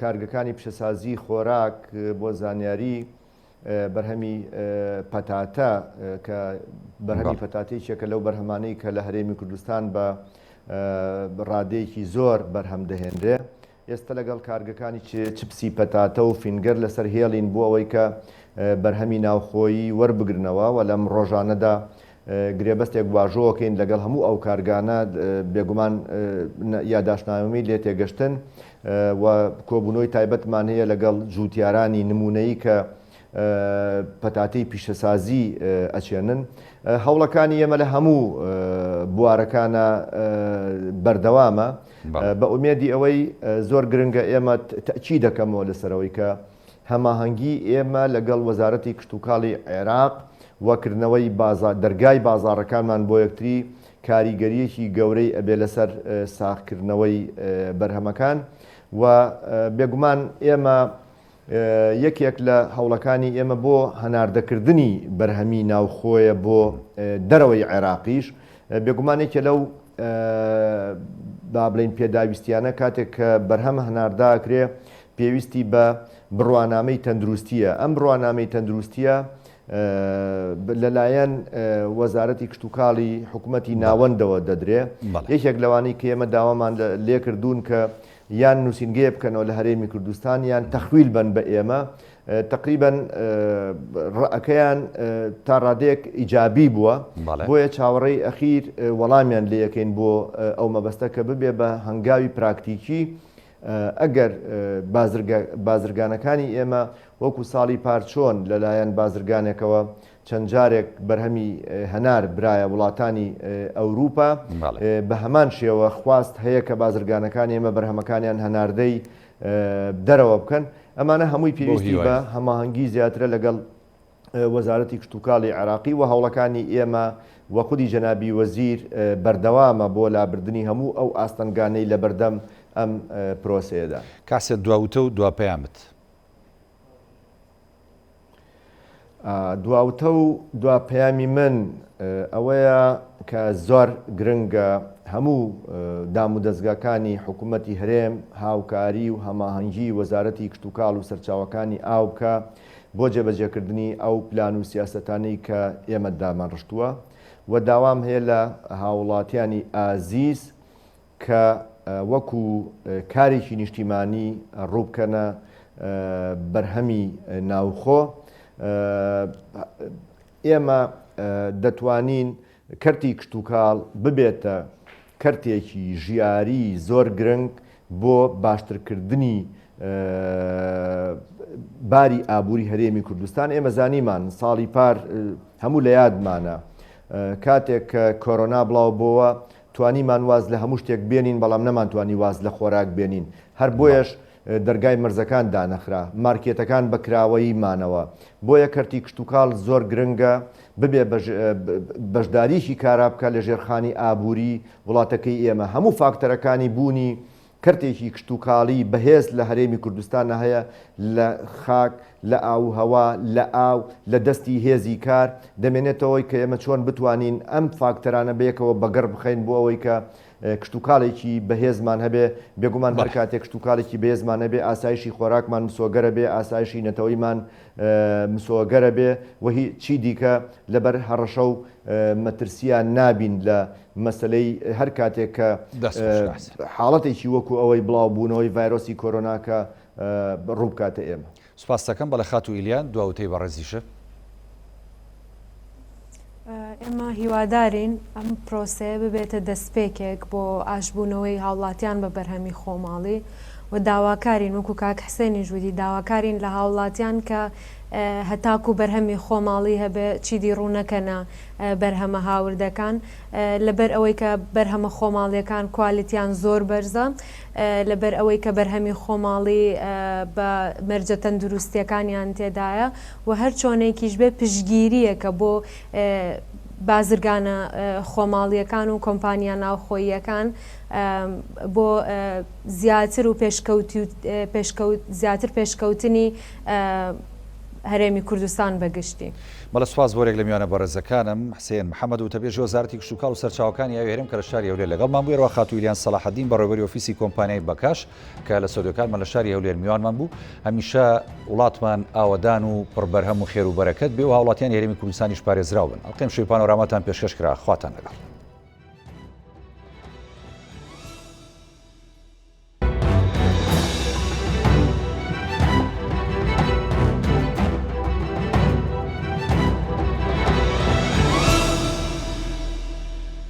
کارگەکانی پیشەسازی خۆراک بۆ زانیاری بەرهەمی پەتاتە کە بەرهەمی پەتاتێکێکە لەو بەرهەمانەی کە لە هەرێمی کوردستان بە ڕادەیەکی زۆر بەرهەم دەهێنرێ. ئێستا لەگەڵ کارگەکانی چپسی پەتاتە و فینگەر لەسەر هێڵین بۆ ئەوەی کە بەرهەمی ناوخۆیی وەربگرنەوە و لەم ڕۆژانەدا گرێبەستێک واژۆکەین لەگەڵ هەموو ئەو کارگانە بێگومان یاداشنامەی لێ تێگەشتن و کۆبوونەوەی تایبەتمان هەیە لەگەڵ جووتیارانی نمونەیی کە پەتاتەی پیشەسازی ئەچێنن. هەوڵەکانی ئێمە لە هەموو بوارەکانە بەردەوامە بە ئومێدی ئەوەی زۆر گرنگە ئێمە تەکی دەکەمەوە لەسەرەوەی کە هەماهەنگی ئێمە لەگەڵ وەزارەتی کشتتوکاڵی عێراق وەکردنەوەی دەرگای بازاڕەکانمان بۆ یەکتری کاریگەریەکی گەورەی ئەبێ لەسەر ساختکردنەوەی بەرهەمەکان و بێگومان ئێمە یەکێک لە هەوڵەکانی ئێمە بۆ هەناردەکردنی بەرهەمی ناوخۆیە بۆ دەرەوەی عێراقیش بێگومانێکە لەو با بڵین پێداویستیانە کاتێک کە بەرهەمە هەنارداکرێ پێویستی بە بڕوانامەی تەندروستیە. ئەم بڕوانامەی تەندروستیە لەلایەن وەزارەتی کشتتوکاڵی حکوومەتی ناوەندەوە دەدرێ. یەکێک لەوانەی کە ئێمە داوامان لێ کردوون کە یان نووسینگەیە بکەنەوە لە هەرێمی کوردستان یان تەخویل بن بە ئێمە تقریبا ڕەکەیان تا ڕادەیەک ئیجابی بووە بۆیە چاوەڕێی ئەخیر وەڵامیان لێ یەکەین بۆ ئەو مەبەستە کە ببێ بە هەنگاوی پراکتیکی ئەگەر بازرگانەکانی ئێمە وەکو ساڵی پارچۆن لەلایەن بازرگانێکەوە چەند جارێک بەرهەمی هەنار برایە وڵاتانی ئەوروپا بە هەمان شێوە خواست هەیە کە بازرگانەکان ئێمە بەرهەمەکانیان هەناردەی دەرەوە بکەن. ئەمانە هەمووی پێویستی بە هەماهەنگی زیاترە لەگەڵ وەزارەتی کشتتوکاڵی عێراقی و هەوڵەکانی ئێمە وەخودی جەنابی وەزیر بەردەوامە بۆ لابردنی هەموو ئەو ئاستەنگانەی لە بەردەم ئەم پرۆسەیەدا. کاسێت دواوتە و دواپەیامت. دواوتە و دواپەیامی من ئەوەیە کە زۆر گرنگە هەموو دام و دەستگاکانی حکوومەتی هەرێم هاوکاری و هەماهەنگی وەزارەتی کشتتوکاڵ و سەرچاوەکانی ئاو بکە بۆ جێبەجێکردنی ئەو پلان و سیاسەتانەی کە ئێمە دامان ڕشتووە و داوام هەیە لە هاوڵاتیانی ئازیز کە وەکو کارێکی نیشتیمانی ڕووبکەنە بەرهەمی ناوخۆ ئێمە دەتوانین کەرتی کشتتوکاڵ ببێتە کەرتێکی ژیاری زۆر گرنگ بۆ باشترکردنی باری ئابووری هەرێمی کوردستان. ئێمە زانیمان ساڵی پار هەموو لە یادمانە کاتێک کە کۆرۆنا بڵاو بۆوە توانیمان واز لە هەموو شتێک بێنین بەڵام نەمانتوانی واز لە خۆراک بێنین. هەر بۆیەش دەرگای مەرزەکان دانەخرا، مارکێتەکان بەکراوەیی مانەوە. بۆیە کەرتی کشتتوکاڵ زۆر گرنگە ببێ بەشداریشی کارا بکە لە ژێرخانی ئابووری وڵاتەکەی ئێمە. هەموو فاکتەرەکانی بوونی کەرتێکی کشتتوکاڵی بەهێز لە هەرێمی کوردستانە هەیە، لە خاک، لە ئاو هەوا، لە ئاو، لە دەستی هێزی کار دەمێنێتەوەی کە ئێمە چۆن بتوانین ئەم فاکتەرانە بەیەکەوە بەگەڕ بخەین بۆ ئەوەی کە کشتتوکاڵێکی بەهێزمان هەبێ. بێگومان هەر کاتێک کشتتوکاڵێکی بەهێزمان هەبێ ئاسایشی خۆراکمان مسۆگەرە بێ، ئاسایشی نەتەوەیمان مسۆگەرە بێ و چی دیکە لەبەر هەڕەشە و مەترسیان نابین لە مەسلەی هەر کاتێک کە حاڵەتێکی وەکو ئەوەی بڵاو بوونەوەی ڤایرۆسی کۆرۆناکە ڕووبکاتە ئێمە. سوپاس دەکەم بەڵێ خات و ئیلیان دواوتەی بەڕێزیشە. ئێمە هیوادارین ئەم پرۆسەیە ببێتە دەستپێکێک بۆ ئاشبوونەوەی هاوڵاتیان بە بەرهەمی خۆماڵی و داواکارین وەکو کاک حسێنی ژوودی داواکارین لە هاوڵاتیان کە هەتاکو بەرهەمی خۆماڵی هەبێ چیدی ڕوونەکەنە بەرهەمە هاوردەکان لەبەر ئەوەی کە بەرهەمە خۆماڵیەکان کوالیتیان زۆر بەرزە، لەبەر ئەوەی کە بەرهەمی خۆماڵی بە مەرجە تەندروستیەکانیان تێدایە و هەر چۆنێکیش بێ پشگیریە کە بۆ بازرگانە خۆماڵیەکان و کۆمپانیا ناوخۆییەکان بۆ زیاتر و زیاتر پێشکەوتنی هەرێمی کوردستان بەگشتی. بەڵە سواز بۆرێک لە میوانە بەڕێزەکانم حسێن محەممەد و تەبێژ وەزارەتی کشتتوکاڵ و سەرچاوەکانی هێرم کە لە شاری هەولێر لەگەڵمان بوویەوە خات و ئیلیان سەلاحەدین بەڕێوەبەری ئۆفیسی کۆمپانیای بەکاش کە لە سەودەکانمان لە شاری هەولێر میوانمان بوو. هەمیشە وڵاتمان ئاوەدان و پڕبەرهەم و خێر و بەرەکەت بێ و هاوڵاتیان هێرمی کوردستانیش پارێزراو بن. ئەڵقەم شوی پانۆراماتان پێشکەش کرا. خواتان لەگەڵ.